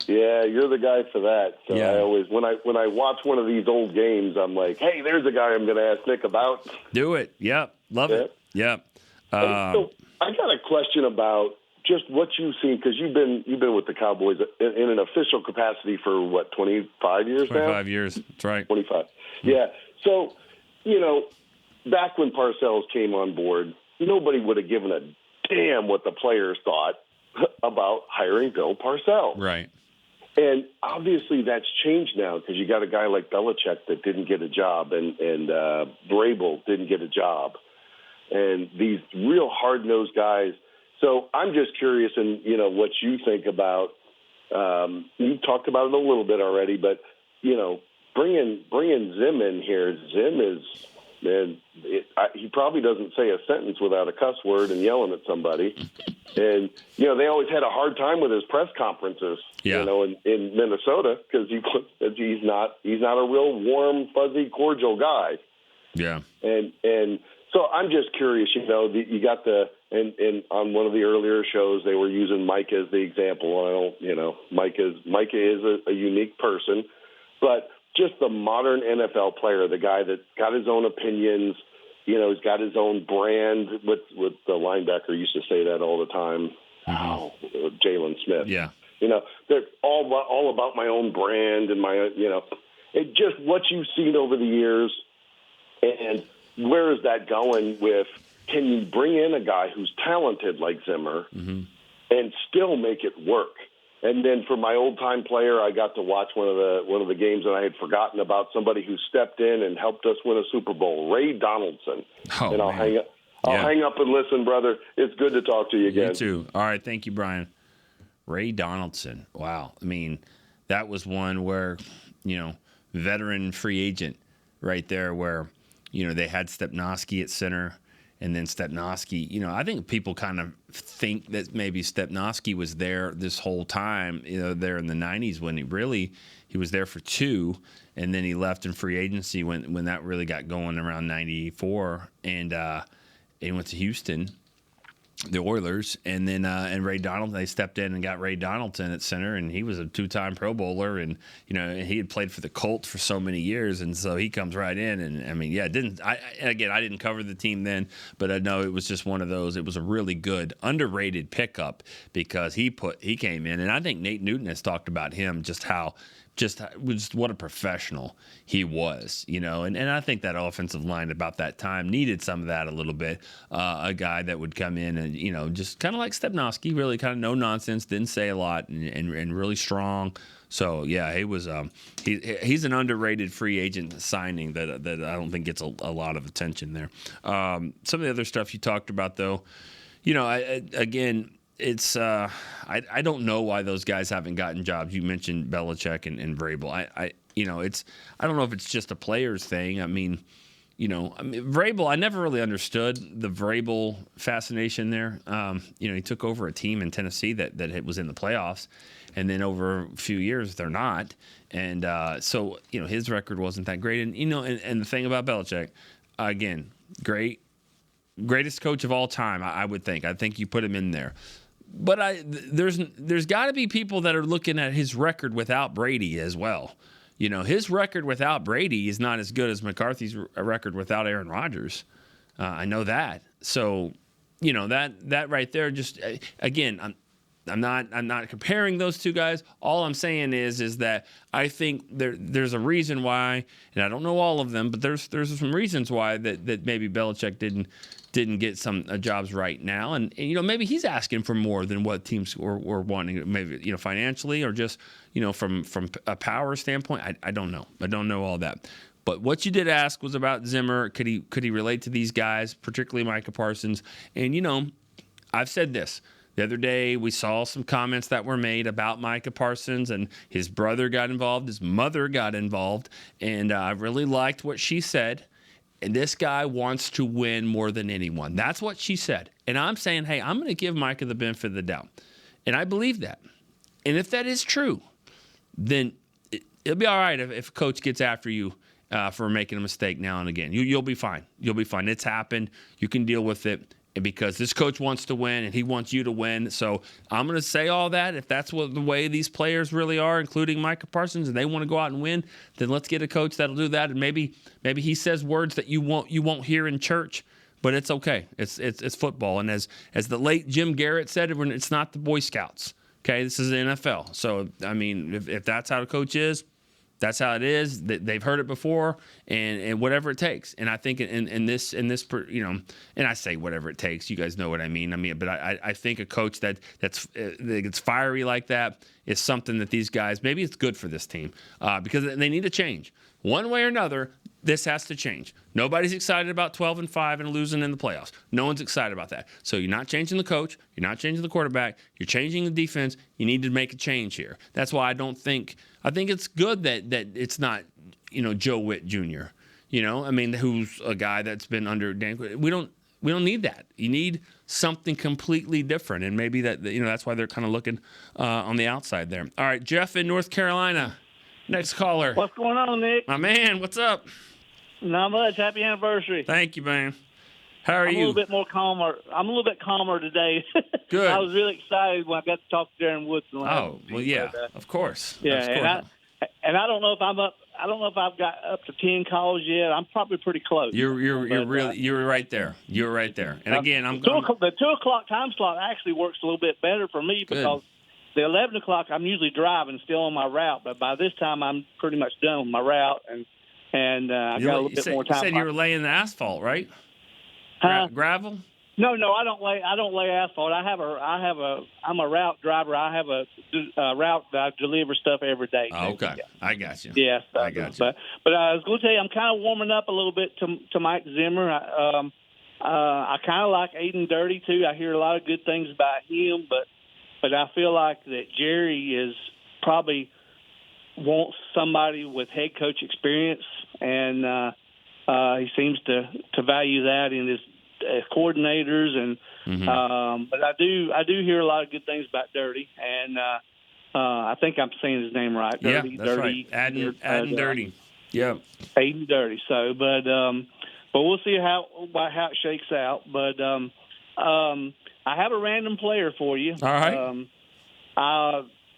S9: yeah, you're the guy for that. So
S4: yeah.
S9: I always when I watch one of these old games, I'm like, hey, there's a guy I'm going to ask Nick about.
S4: Do it. Yep. Love it. Yep.
S9: So I got a question about just what you've seen, because you've been with the Cowboys in an official capacity for what, 25 years now?
S4: 25 years. That's right.
S9: 25. Yeah. So, back when Parcells came on board, nobody would have given a damn what the players thought. about hiring Bill Parcells.
S4: Right.
S9: And obviously that's changed now because you got a guy like Belichick that didn't get a job, and Vrabel didn't get a job, and these real hard-nosed guys. So I'm just curious, and what you think about. You talked about it a little bit already, but bringing Zim in here. Zim is, man, he probably doesn't say a sentence without a cuss word and yelling at somebody. And they always had a hard time with his press conferences.
S4: Yeah.
S9: In Minnesota because he's not a real warm, fuzzy, cordial guy.
S4: Yeah.
S9: And so I'm just curious. You got and on one of the earlier shows they were using Micah as the example. Micah is a unique person, but just the modern NFL player, the guy that's got his own opinions. He's got his own brand. With the linebacker used to say that all the time. Jalen Smith.
S4: Yeah.
S9: They're all about my own brand and my it just what you've seen over the years, and where is that going with? Can you bring in a guy who's talented like Zimmer and still make it work? And then for my old-time player, I got to watch one of the games, and I had forgotten about somebody who stepped in and helped us win a Super Bowl, Ray Donaldson.
S4: Oh,
S9: and I'll
S4: man.
S9: hang up and listen, brother. It's good to talk to you again.
S4: You too. All right, thank you, Brian. Ray Donaldson. Wow. I mean, that was one where, veteran free agent right there where, they had Stepnoski at center. And then Stepnoski, I think people kind of think that maybe Stepnoski was there this whole time, there in the 90s when he was there for 2, and then he left in free agency when that really got going around 94, and he went to Houston, the Oilers, and then and Ray Donaldson, they stepped in and got Ray Donaldson at center, and he was a 2-time Pro Bowler, and he had played for the Colts for so many years, and so he comes right in, and I mean, I didn't cover the team then, but I know it was just one of those. It was a really good, underrated pickup because he came in, and I think Nate Newton has talked about him just what a professional he was, and I think that offensive line about that time needed some of that a little bit. A guy that would come in and, just kind of like Stepnoski, really kind of no nonsense, didn't say a lot and really strong. So, yeah, he was he's an underrated free agent signing that I don't think gets a lot of attention there. Some of the other stuff you talked about, though, it's I don't know why those guys haven't gotten jobs. You mentioned Belichick and Vrabel. I don't know if it's just a players thing. I mean, Vrabel. I never really understood the Vrabel fascination there. He took over a team in Tennessee that was in the playoffs, and then over a few years they're not. And so his record wasn't that great. And and the thing about Belichick, again, greatest coach of all time. I would think. I think you put him in there. But there's got to be people that are looking at his record without Brady as well. His record without Brady is not as good as McCarthy's record without Aaron Rodgers. I know that. So, that right there. Just again, I'm not comparing those two guys. All I'm saying is that I think there's a reason why, and I don't know all of them, but there's some reasons why that maybe Belichick didn't get some jobs right now, and maybe he's asking for more than what teams were wanting, maybe financially or just from a power standpoint. I don't know. I don't know all that. But what you did ask was about Zimmer. Could he relate to these guys, particularly Micah Parsons? And I've said this. The other day, we saw some comments that were made about Micah Parsons, and his brother got involved, his mother got involved, and I really liked what she said. And this guy wants to win more than anyone. That's what she said. And I'm saying, hey, I'm going to give Micah the benefit of the doubt. And I believe that. And if that is true, then it'll be all right if a coach gets after you for making a mistake now and again. You'll be fine. You'll be fine. It's happened. You can deal with it. And because this coach wants to win and he wants you to win. So I'm going to say all that. If that's the way these players really are, including Micah Parsons, and they want to go out and win, then let's get a coach that'll do that. And maybe he says words that you won't hear in church, but it's okay. It's football. And as the late Jim Garrett said, it's not the Boy Scouts. Okay, this is the NFL. So, I mean, if that's how the coach is, That's how it is. They've heard it before, and whatever it takes. And I think in this, you know, and I say whatever it takes. You guys know what I mean. But I think a coach that gets fiery like that is something that these guys, maybe it's good for this team because they need to change one way or another. This has to change. Nobody's excited about 12-5 and losing in the playoffs. No one's excited about that. So you're not changing the coach. You're not changing the quarterback. You're changing the defense. You need to make a change here. That's why I think it's good that it's not, you know, Joe Witt Jr. You know, I mean, who's a guy that's been under Dan. We don't need that. You need something completely different, and maybe that, you know, that's why they're kind of looking on the outside there. All right, Jeff in North Carolina. Next caller.
S10: What's going on, Nick?
S4: My man, what's up?
S10: Not much. Happy anniversary.
S4: Thank you, man. How are you?
S10: I'm a little bit more calmer. I'm a little bit calmer today.
S4: Good.
S10: I was really excited when I got to talk to Darren Woodson.
S4: Oh, well, yeah, of course.
S10: Yeah,
S4: of course.
S10: And I don't know if I'm up. I don't know if I've got up to 10 calls yet. I'm probably pretty close.
S4: You're right there. You're right there. And again,
S10: the 2 o'clock time slot actually works a little bit better for me because the 11 o'clock I'm usually driving, still on my route. But by this time I'm pretty much done with my route and I got a little bit more time.
S4: You said you were laying the asphalt, right? Gravel?
S10: No, I don't lay asphalt. I'm a route driver. I have a route that I deliver stuff every day.
S4: Oh, okay. I got you.
S10: Yes,
S4: I got you.
S10: But I was going to tell you, I'm kind of warming up a little bit to Mike Zimmer. I kind of like Aiden Dirty too. I hear a lot of good things about him, but I feel like that Jerry is probably wants somebody with head coach experience, and he seems to value that in his coordinators. And but I do hear a lot of good things about Dirty, and I think I'm saying his name right. Dirty,
S4: yeah, that's
S10: Dirty,
S4: right. Aiden Dirty. Yeah.
S10: Aiden Dirty. So, but we'll see how it shakes out. But I have a random player for you.
S4: All right.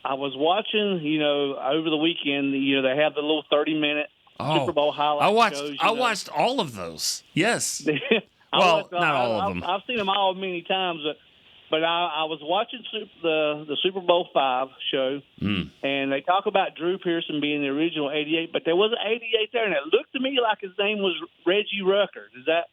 S10: I was watching, you know, over the weekend. You know, they have the little 30-minute Super Bowl highlight shows.
S4: I watched all of those. Yes.
S10: Well,
S4: not all of them.
S10: I've seen them all many times, but I was watching the Super Bowl V show, and they talk about Drew Pearson being the original 88, but there was an 88 there, and it looked to me like his name was Reggie Rucker. Was that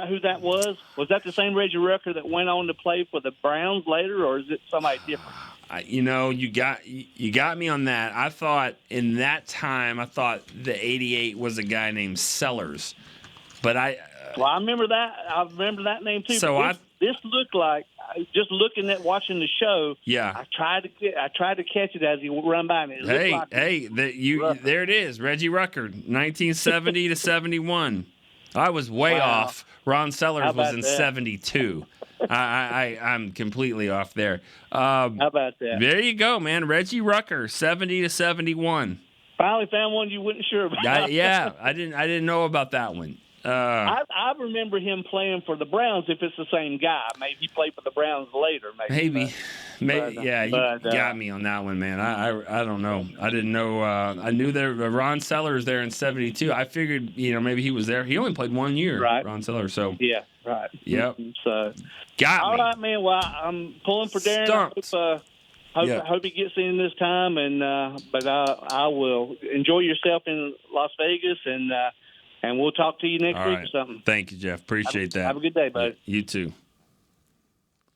S10: who that was? Was that the same Reggie Rucker that went on to play for the Browns later, or is it somebody different?
S4: You know, you got me on that. I thought in that time, the 88 was a guy named Sellers, but I
S10: remember that. I remember that name too.
S4: So
S10: this looked like, just looking at watching the show.
S4: Yeah,
S10: I tried to catch it as he run by me.
S4: There it is, Reggie Rucker, 1970 to 71. I was way off. Ron Sellers was in 72. I'm completely off there.
S10: How about that?
S4: There you go, man. Reggie Rucker, 70 to 71.
S10: Finally found one you weren't sure about.
S4: I didn't know about that one.
S10: I remember him playing for the Browns. If it's the same guy, maybe he played for the Browns later. Maybe. You got me on that one, man. I don't know. I didn't know. I knew there Ron Sellers there in 72. I figured, you know, maybe he was there. He only played 1 year, right? Ron Sellers. So yeah, right.
S4: Yep.
S10: So
S4: got me.
S10: All right, man. Well, I'm pulling for Darren. I hope he gets in this time, and but I will enjoy yourself in Las Vegas, and we'll talk to you next week or something.
S4: Thank you, Jeff. Appreciate that.
S10: Have a good day, bud.
S4: You too.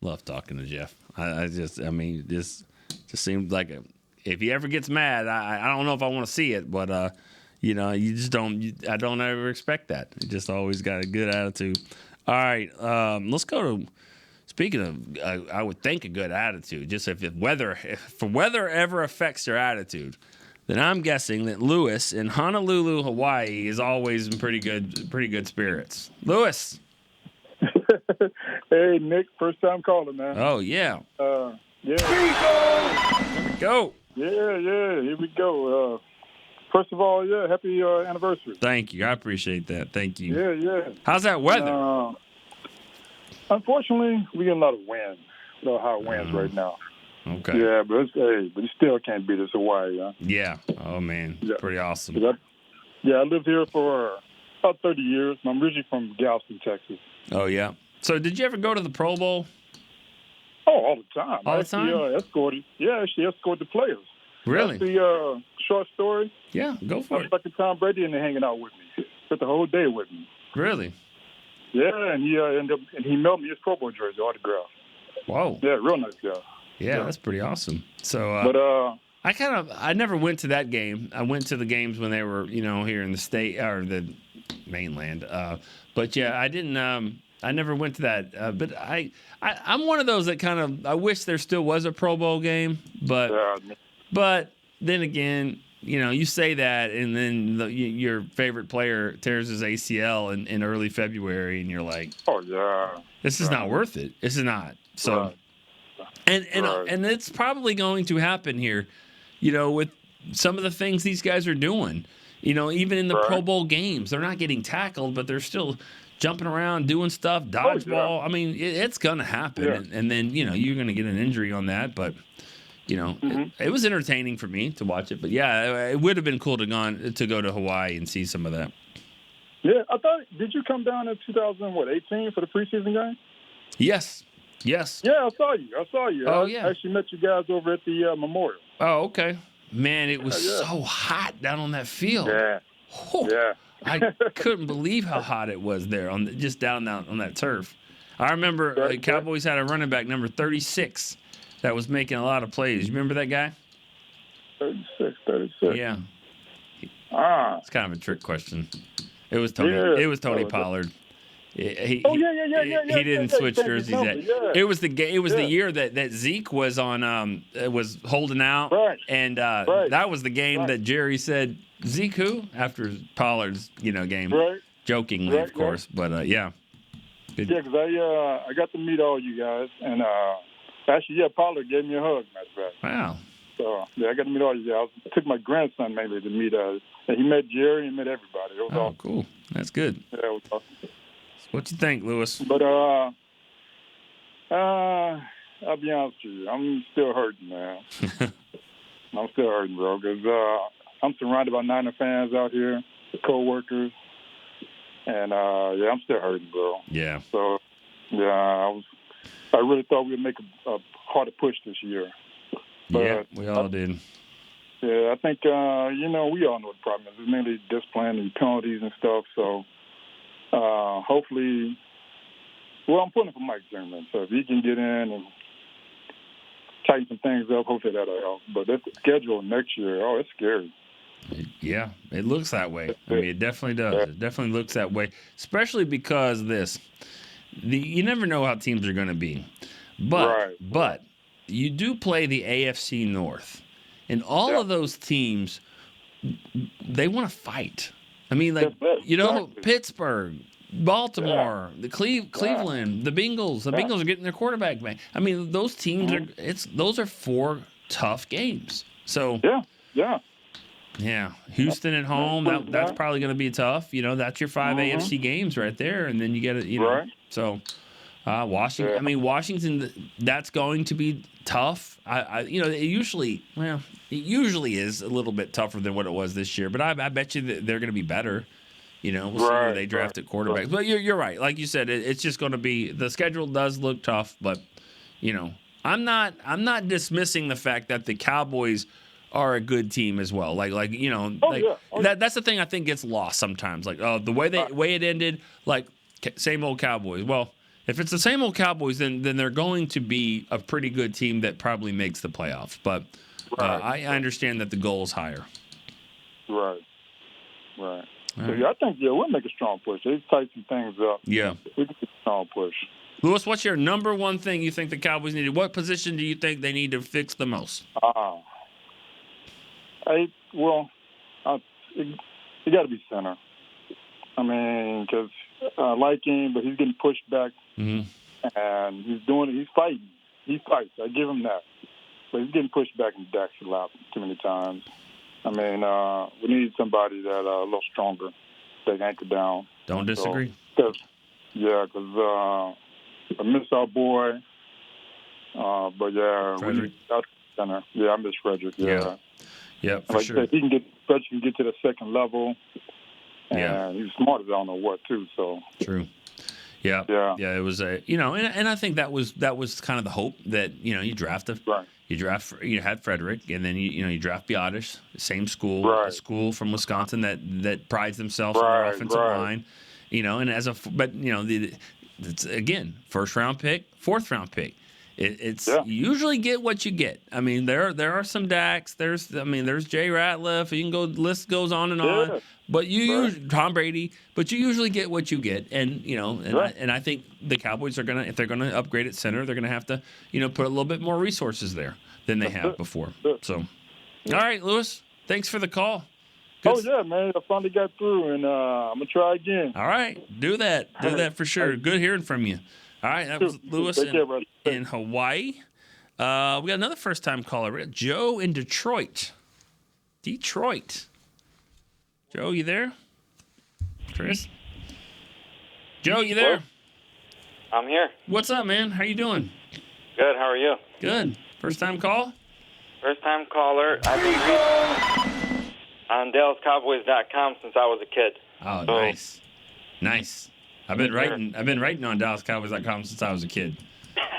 S4: Love talking to Jeff. This just seems like if he ever gets mad, I don't know if I want to see it, but you know, you just don't. I don't ever expect that. He just always got a good attitude. All right, let's go to. Speaking of, I would think a good attitude. Just if weather ever affects your attitude, then I'm guessing that Lewis in Honolulu, Hawaii, is always in pretty good spirits. Lewis.
S11: Hey, Nick, first time calling, man.
S4: Oh, yeah.
S11: Yeah.
S4: Here we go.
S11: Yeah, here we go. First of all, happy anniversary.
S4: Thank you. I appreciate that. Thank you.
S11: Yeah.
S4: How's that weather?
S11: Unfortunately, we get a lot of wind, a lot of high winds right now.
S4: Okay.
S11: Yeah, but it still can't beat us Hawaii, huh?
S4: Yeah. Oh, man. Yeah. Pretty awesome.
S11: I lived here for about 30 years. I'm originally from Galveston, Texas.
S4: Oh, yeah. So did you ever go to the Pro Bowl?
S11: Oh, all the time.
S4: All the time?
S11: I actually escorted the players.
S4: Really?
S11: That's the short story.
S4: Yeah, go for
S11: I was
S4: it.
S11: like Tom Brady and hanging out with me. Spent the whole day with me.
S4: Really?
S11: Yeah, and he ended up, and he mailed me his Pro Bowl jersey autograph.
S4: Whoa.
S11: Yeah, real nice guy.
S4: Yeah, that's pretty awesome. So,
S11: But
S4: I never went to that game. I went to the games when they were, here in the state or the mainland. But yeah, I didn't. I never went to that. But I'm one of those that kind of. I wish there still was a Pro Bowl game. But then again, you say that, and then your favorite player tears his ACL in early February, and you're like,
S11: oh yeah,
S4: this is not worth it. This is not. So.
S11: Right.
S4: And it's probably going to happen here, with some of the things these guys are doing. Even in the Pro Bowl games, they're not getting tackled, but they're still jumping around, doing stuff, dodgeball. I mean, it's going to happen.
S11: Yeah.
S4: And then, you're going to get an injury on that. But, it was entertaining for me to watch it. But, yeah, it would have been cool to go to Hawaii and see some of that.
S11: Yeah, I thought. Did you come down in 2018 for the preseason game?
S4: Yes.
S11: Yeah, I saw you.
S4: Oh,
S11: I actually met you guys over at the memorial.
S4: Oh, okay. Man, it was so hot down on that field.
S11: Yeah.
S4: Oh,
S11: Yeah.
S4: I couldn't believe how hot it was there just down on that turf. I remember the Cowboys had a running back, number 36, that was making a lot of plays. You remember that guy?
S11: 36.
S4: Yeah.
S11: Ah.
S4: It's kind of a trick question. It was Tony.
S11: Yeah.
S4: It was Tony Pollard. He didn't switch jerseys. It was the year that Zeke was on was holding out, and that was the game that Jerry said Zeke who after Pollard's game, jokingly of course, but yeah.
S11: Good. Yeah, because I got to meet all you guys, and actually Pollard gave me a hug. Matter of fact.
S4: Wow.
S11: So I got to meet all you guys. I took my grandson mainly to meet and he met Jerry and met everybody. It was awesome.
S4: Cool. That's good.
S11: Yeah, it was awesome.
S4: What you think, Lewis?
S11: But I'll be honest with you, I'm still hurting, man. I'm still hurting, bro, because I'm surrounded by Niner fans out here, co-workers, and I'm still hurting, bro.
S4: Yeah.
S11: So I really thought we'd make a harder push this year. But,
S4: yeah, we all did.
S11: Yeah, I think we all know what the problem is. It's mainly discipline and penalties and stuff. So. Hopefully, I'm pulling for Mike Zimmerman, so if he can get in and tighten some things up, hopefully that'll help. But that schedule next year, it's scary.
S4: Yeah, it looks that way. I mean, it definitely does. It definitely looks that way, especially because you never know how teams are going to be. But you do play the AFC North, and all of those teams, they want to fight. I mean, Pittsburgh, Baltimore, the Cleveland, the Bengals. The Bengals are getting their quarterback back. I mean, those teams those are 4 tough games. So yeah. Houston at home. That's probably going to be tough. That's your 5 AFC games right there, and then you get it. So Washington. I mean, Washington. That's going to be tough. It usually is a little bit tougher than what it was this year, but I bet you that they're going to be better. We'll see where they draft at quarterback. But you're right. Like you said, it's just going to be the schedule does look tough, but I'm not dismissing the fact that the Cowboys are a good team as well. That's the thing I think gets lost sometimes. The way it ended, same old Cowboys. Well, if it's the same old Cowboys, then they're going to be a pretty good team that probably makes the playoffs. But I understand that the goal is higher.
S11: Right. So, I think we'll make a strong push. They tighten things up.
S4: Yeah,
S11: we can make a strong push.
S4: Lewis, what's your number one thing you think the Cowboys needed? What position do you think they need to fix the most?
S11: It got to be center. I mean, because I like him, but he's getting pushed back, and he's fighting. He fights. I give him that. But he's getting pushed back in Dak's lap too many times. I mean, we need somebody that a little stronger, that anchor down.
S4: Don't disagree.
S11: Because I miss our boy. But we need that center. Yeah, I miss Frederick. Yeah,
S4: for sure.
S11: Frederick can get to the second level. And he's smart as I don't know what, too. So
S4: true. Yeah. It was and I think that was kind of the hope that you had Frederick, and then you draft Biotis, same school, a school from Wisconsin that prides themselves on their offensive line, and it's again first round pick, fourth round pick. You usually get what you get. I mean, there are some Daks. There's Jay Ratliff. You can go. List goes on and on. But Tom Brady. But you usually get what you get. And I think the Cowboys are gonna, if they're gonna upgrade at center, they're gonna have to put a little bit more resources there than they have before. So, all right, Lewis. Thanks for the call.
S11: Good. Oh yeah, man. I finally got through, and I'm gonna try again.
S4: All right, do that. Do that for sure. Good hearing from you. All right, that was Lewis in Hawaii. We got another first-time caller. We got Joe in Detroit. Joe, you there? Chris? Joe, you there?
S12: I'm here.
S4: What's up, man? How you doing?
S12: Good. How are you?
S4: Good. First-time call?
S12: First-time caller. I've been reading on DallasCowboys.com since I was a kid.
S4: Oh, nice. I've been writing on DallasCowboys.com since I was a kid.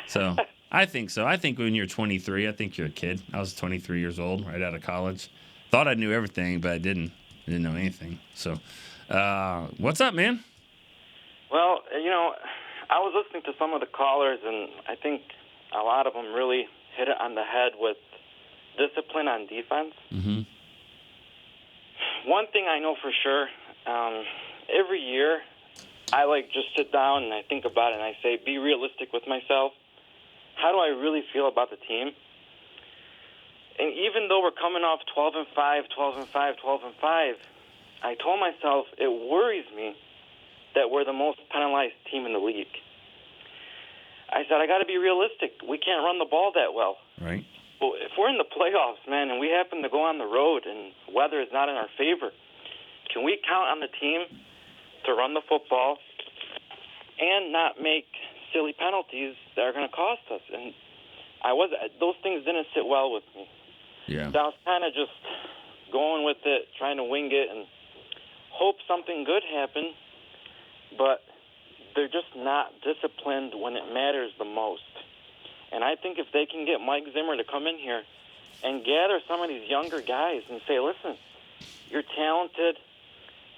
S4: So I think so. I think when you're 23, I think you're a kid. I was 23 years old, right out of college. Thought I knew everything, but I didn't know anything. So, what's up, man?
S12: Well, I was listening to some of the callers, and I think a lot of them really hit it on the head with discipline on defense.
S4: Mm-hmm.
S12: One thing I know for sure, every year, I just sit down and I think about it and I say, be realistic with myself. How do I really feel about the team? And even though we're coming off 12-5, I told myself it worries me that we're the most penalized team in the league. I said, I got to be realistic. We can't run the ball that well.
S4: Right.
S12: Well, if we're in the playoffs, man, and we happen to go on the road and weather is not in our favor, can we count on the team to run the football and not make silly penalties that are going to cost us? And those things didn't sit well with me.
S4: Yeah.
S12: So I was kind of just going with it, trying to wing it and hope something good happened, but they're just not disciplined when it matters the most. And I think if they can get Mike Zimmer to come in here and gather some of these younger guys and say, listen, you're talented,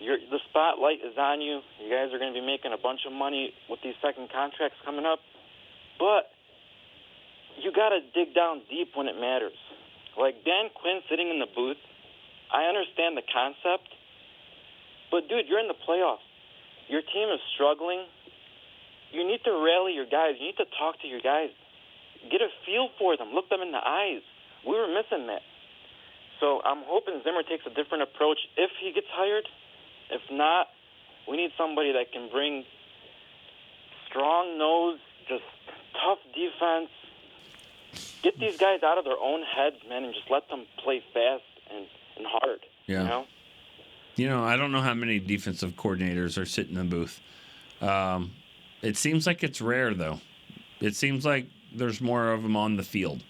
S12: the spotlight is on you, you guys are going to be making a bunch of money with these second contracts coming up, but you got to dig down deep when it matters. Like Dan Quinn sitting in the booth, I understand the concept, but, dude, you're in the playoffs. Your team is struggling. You need to rally your guys. You need to talk to your guys. Get a feel for them. Look them in the eyes. We were missing that. So I'm hoping Zimmer takes a different approach if he gets hired. If not, we need somebody that can bring strong nose, just tough defense. Get these guys out of their own heads, man, and just let them play fast and hard.
S4: Yeah. I don't know how many defensive coordinators are sitting in the booth. It seems like it's rare, though. It seems like there's more of them on the field.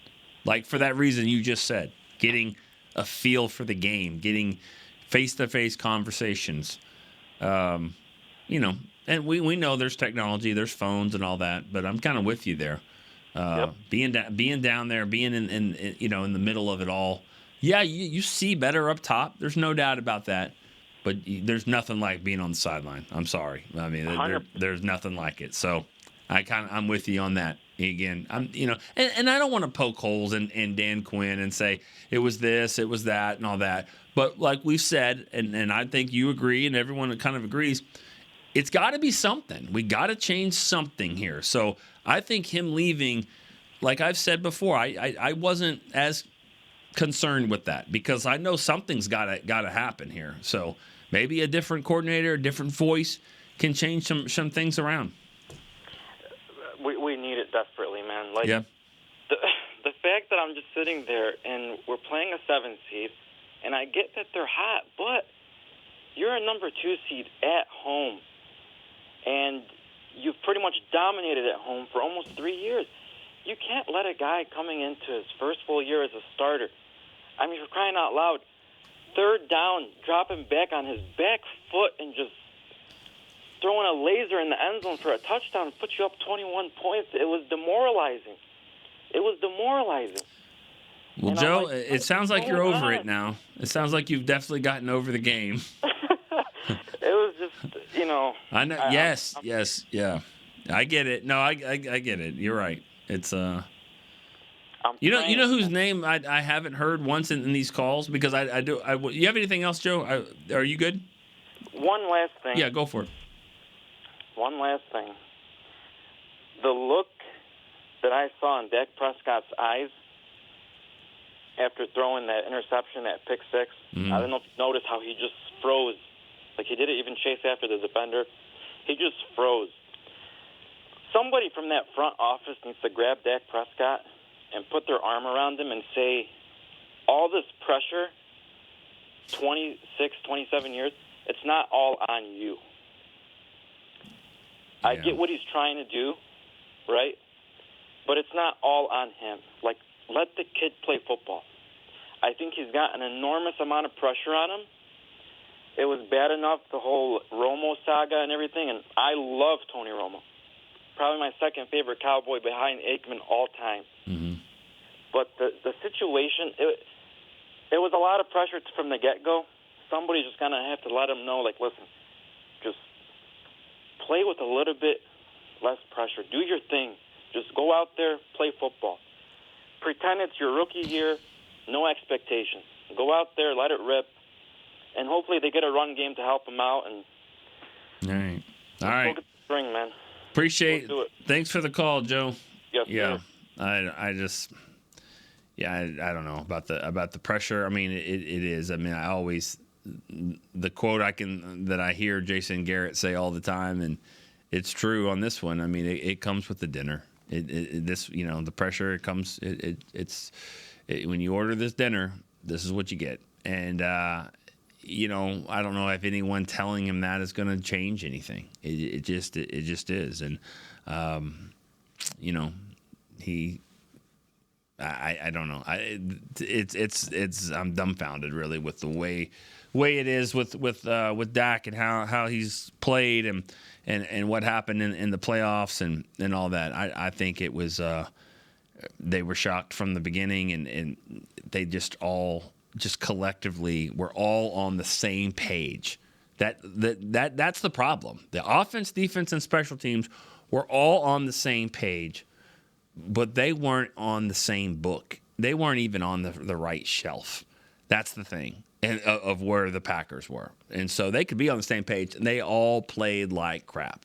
S4: Like, for that reason you just said, getting a feel for the game, getting face-to-face conversations. And we know there's technology, there's phones and all that, but I'm kind of with you there. Being down there, being in the middle of it all. Yeah, you see better up top. There's no doubt about that. But there's nothing like being on the sideline. I'm sorry. I mean, there's nothing like it. So I'm with you on that. Again, and I don't want to poke holes in Dan Quinn and say it was this, it was that, and all that. But like we've said, and I think you agree, and everyone kind of agrees, it's got to be something. We got to change something here. So I think him leaving, like I've said before, I wasn't as concerned with that because I know something's got to happen here. So maybe a different coordinator, a different voice can change some things around.
S12: We need it desperately, man. Like,
S4: yeah.
S12: The fact that I'm just sitting there and we're playing a 7 seed, and I get that they're hot, but you're a number 2 seed at home, and you've pretty much dominated at home for almost 3 years. You can't let a guy coming into his first full year as a starter, I mean, for crying out loud, third down, dropping back on his back foot and just throwing a laser in the end zone for a touchdown and put you up 21 points. It was demoralizing.
S4: Well,
S12: And
S4: Joe,
S12: like,
S4: it sounds like you're
S12: going
S4: over
S12: on?
S4: it now. It sounds like you've definitely gotten over the game.
S12: It was just,
S4: I know. Yes. Yeah. I get it. No, I get it. You're right. It's you know whose name I haven't heard once in these calls because I do. You have anything else, Joe? Are you good?
S12: One last thing.
S4: Yeah, go for it.
S12: One last thing. The look that I saw in Dak Prescott's eyes after throwing that interception at pick six, I don't know if you noticed how he just froze. Like he didn't even chase after the defender. He just froze. Somebody from that front office needs to grab Dak Prescott and put their arm around him and say, all this pressure, 26, 27 years, it's not all on you. Yeah. I get what he's trying to do, right? But it's not all on him. Like, let the kid play football. I think he's got an enormous amount of pressure on him. It was bad enough, the whole Romo saga and everything, and I love Tony Romo. Probably my second favorite Cowboy behind Aikman all time. Mm-hmm. But the situation, it was a lot of pressure from the get-go. Somebody's just going to have to let him know, like, listen, just play with a little bit less pressure. Do your thing. Just go out there, play football. Pretend it's your rookie year, no expectations. Go out there, let it rip, and hopefully they get a run game to help them out. And
S4: all right.
S12: Go get the string, man.
S4: Appreciate it. Thanks for the call, Joe.
S12: Yes,
S4: yeah.
S12: Sir.
S4: I just I don't know about the pressure. I mean, it is. I mean, I always the quote that I hear Jason Garrett say all the time, and it's true on this one. I mean, it comes with the dinner. The pressure it comes. When you order this dinner, this is what you get, and I don't know if anyone telling him that is going to change anything. It just is, and I don't know. I'm dumbfounded really with the way it is with Dak and how he's played and what happened in the playoffs and all that. I think it was they were shocked from the beginning and they just collectively were all on the same page. That's the problem. The offense, defense, and special teams were all on the same page. But they weren't on the same book. They weren't even on the right shelf. That's the thing, and of where the Packers were. And so they could be on the same page, and they all played like crap.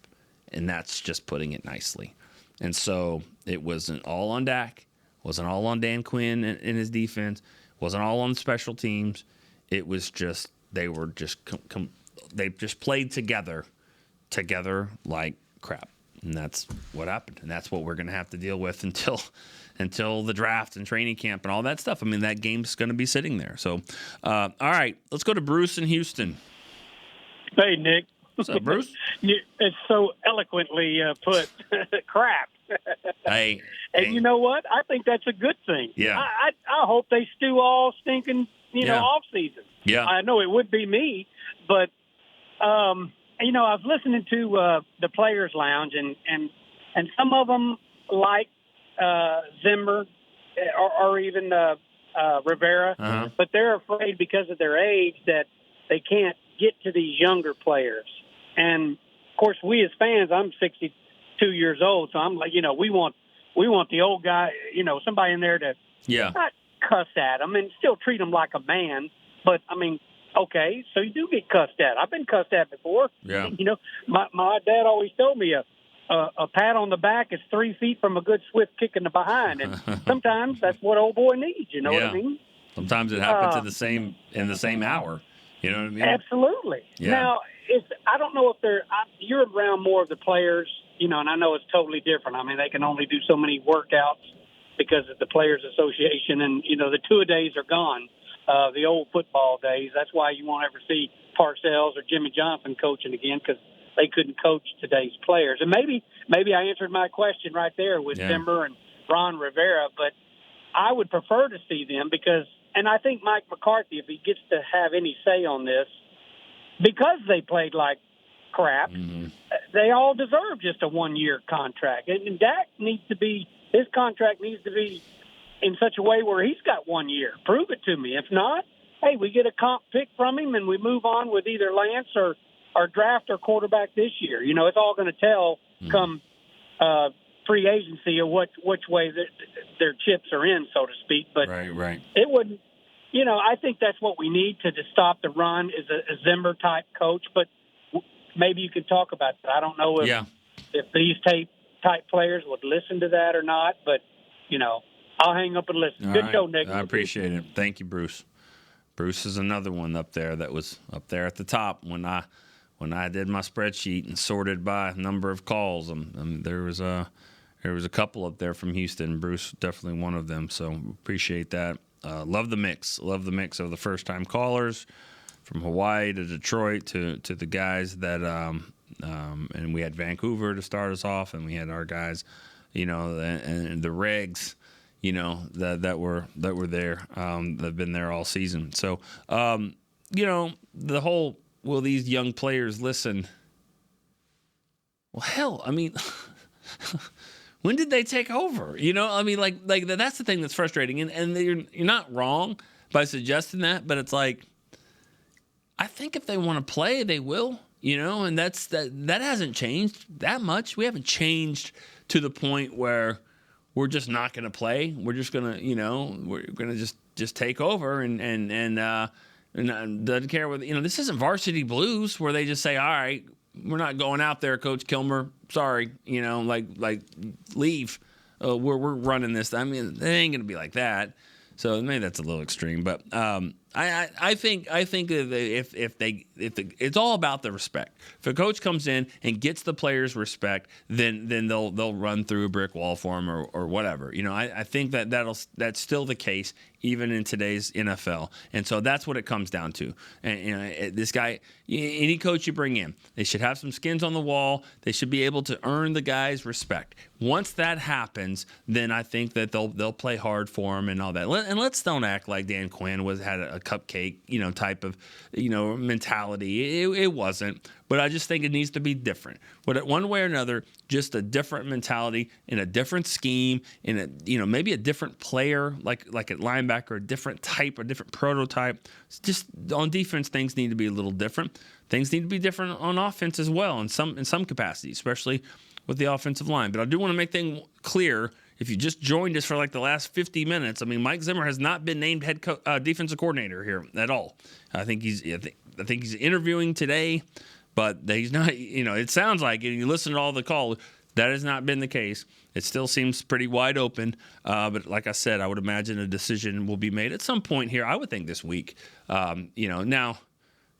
S4: And that's just putting it nicely. And so it wasn't all on Dak. Wasn't all on Dan Quinn and his defense. Wasn't all on special teams. It was just they were just they just played together like crap. And that's what happened. And that's what we're going to have to deal with until the draft and training camp and all that stuff. I mean, that game's going to be sitting there. So, all right, let's go to Bruce in Houston.
S13: Hey, Nick.
S4: What's up, Bruce?
S13: It's so eloquently put, crap.
S4: Hey.
S13: You know what? I think that's a good thing.
S4: Yeah.
S13: I hope they stew all stinking, off season.
S4: Yeah.
S13: I know it would be me, but I was listening to the Players Lounge, and some of them like Zimmer or even Rivera, but they're afraid because of their age that they can't get to these younger players. And of course, we as fans, I'm 62 years old, so I'm like, we want the old guy, somebody in there to not cuss at them and still treat them like a man, but I mean. Okay, so you do get cussed at. I've been cussed at before.
S4: Yeah.
S13: My dad always told me a pat on the back is 3 feet from a good swift kick in the behind, and sometimes that's what old boy needs. You know what I mean?
S4: Sometimes it happens in the same hour. You know what I mean?
S13: Absolutely.
S4: Yeah.
S13: Now, I don't know if you're around more of the players, and I know it's totally different. I mean, they can only do so many workouts because of the Players Association, and the two-a-days are gone. The old football days. That's why you won't ever see Parcells or Jimmy Johnson coaching again because they couldn't coach today's players. And maybe I answered my question right there with Zimmer and Ron Rivera, but I would prefer to see them and I think Mike McCarthy, if he gets to have any say on this, because they played like crap, they all deserve just a 1-year contract. And Dak his contract needs to be in such a way where he's got 1 year. Prove it to me. If not, hey, we get a comp pick from him and we move on with either Lance or draft our quarterback this year. It's all going to tell come free agency or which way their chips are in, so to speak. But
S4: right.
S13: It wouldn't. I think that's what we need to just stop the run is a Zimmer type coach. But maybe you could talk about that. I don't know if these type players would listen to that or not. But I'll hang up and listen. Good show, Nick.
S4: I appreciate it. Thank you, Bruce. Bruce is another one up there that was up there at the top when I did my spreadsheet and sorted by number of calls. There was a couple up there from Houston. Bruce definitely one of them. So appreciate that. Love the mix. Love the mix of the first time callers from Hawaii to Detroit to the guys that and we had Vancouver to start us off, and we had our guys, and the regs. That were there, that have been there all season. So, the whole, will these young players listen? Well, hell, when did they take over? Like that's the thing that's frustrating. And you're not wrong by suggesting that, but it's like, I think if they want to play, they will, and that hasn't changed that much. We haven't changed to the point where we're just not going to play. We're just going to, we're going to just take over and doesn't care whether, this isn't varsity blues where they just say, all right, we're not going out there, Coach Kilmer. Sorry, like leave. We're running this. It ain't going to be like that. So maybe that's a little extreme, but I think that if it's all about the respect. If a coach comes in and gets the players' respect, then they'll run through a brick wall for them or whatever. I think that's still the case even in today's NFL, and so that's what it comes down to. And this guy, any coach you bring in, they should have some skins on the wall. They should be able to earn the guys' respect. Once that happens, then I think that they'll play hard for him and all that. And let's don't act like Dan Quinn had a cupcake, type of, mentality. It wasn't. But I just think it needs to be different. But one way or another, just a different mentality in a different scheme, in a maybe a different player, like at linebacker, a different type, a different prototype. It's just on defense, things need to be a little different. Things need to be different on offense as well, in some capacity, especially with the offensive line. But I do want to make things clear. If you just joined us for like the last 50 minutes, Mike Zimmer has not been named defensive coordinator here at all. I think he's interviewing today, but he's not. It sounds like it. You listen to all the calls. That has not been the case. It still seems pretty wide open. But like I said, I would imagine a decision will be made at some point here. I would think this week. Now.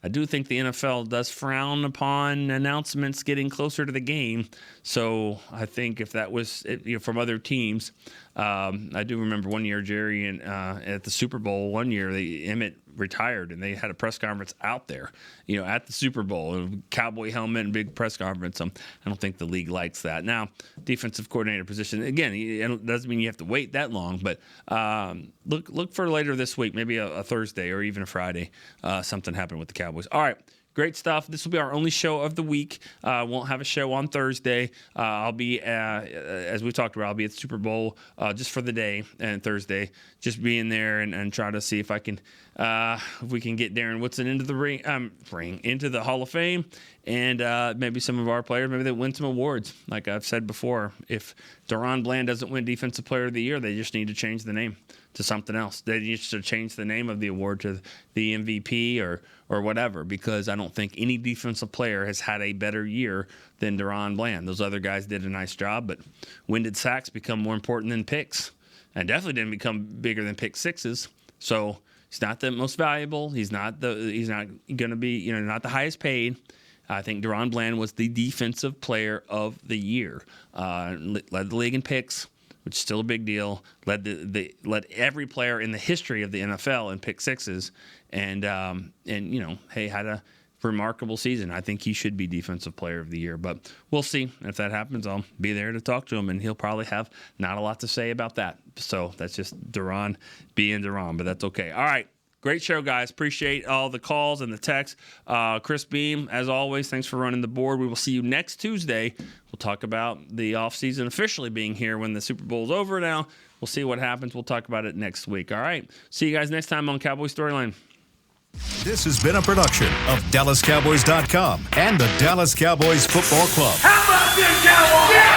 S4: I do think the NFL does frown upon announcements getting closer to the game. So I think if that was from other teams, I do remember one year, Jerry, at the Super Bowl one year, Emmett retired and they had a press conference out there, at the Super Bowl, a cowboy helmet and big press conference. I don't think the league likes that. Now, defensive coordinator position, again, it doesn't mean you have to wait that long, but look for later this week, maybe a Thursday or even a Friday, something happened with the Cowboys. All right. Great stuff. This will be our only show of the week. Won't have a show on Thursday. I'll be, as we talked about, I'll be at the Super Bowl just for the day and Thursday, just being there and try to see if I can, if we can get Darren Woodson into the into the Hall of Fame, and maybe some of our players, maybe they win some awards. Like I've said before, if Deron Bland doesn't win Defensive Player of the Year, they just need to change the name to something else. They need to change the name of the award to the MVP or whatever, because I don't think any defensive player has had a better year than Deron Bland. Those other guys did a nice job, but when did sacks become more important than picks? And definitely didn't become bigger than pick sixes. So he's not the most valuable. He's not going to be, not the highest paid. I think Deron Bland was the defensive player of the year. Led the league in picks, which is still a big deal. Led every player in the history of the NFL in pick sixes, and had a remarkable season. I think he should be defensive player of the year, but we'll see if that happens. I'll be there to talk to him, and he'll probably have not a lot to say about that. So that's just Deron being Deron, but that's okay. All right. Great show, guys. Appreciate all the calls and the texts. Chris Beam, as always, thanks for running the board. We will see you next Tuesday. We'll talk about the offseason officially being here when the Super Bowl is over now. We'll see what happens. We'll talk about it next week. All right. See you guys next time on Cowboy Storyline.
S1: This has been a production of DallasCowboys.com and the Dallas Cowboys Football Club.
S3: How about this, Cowboys? Yeah!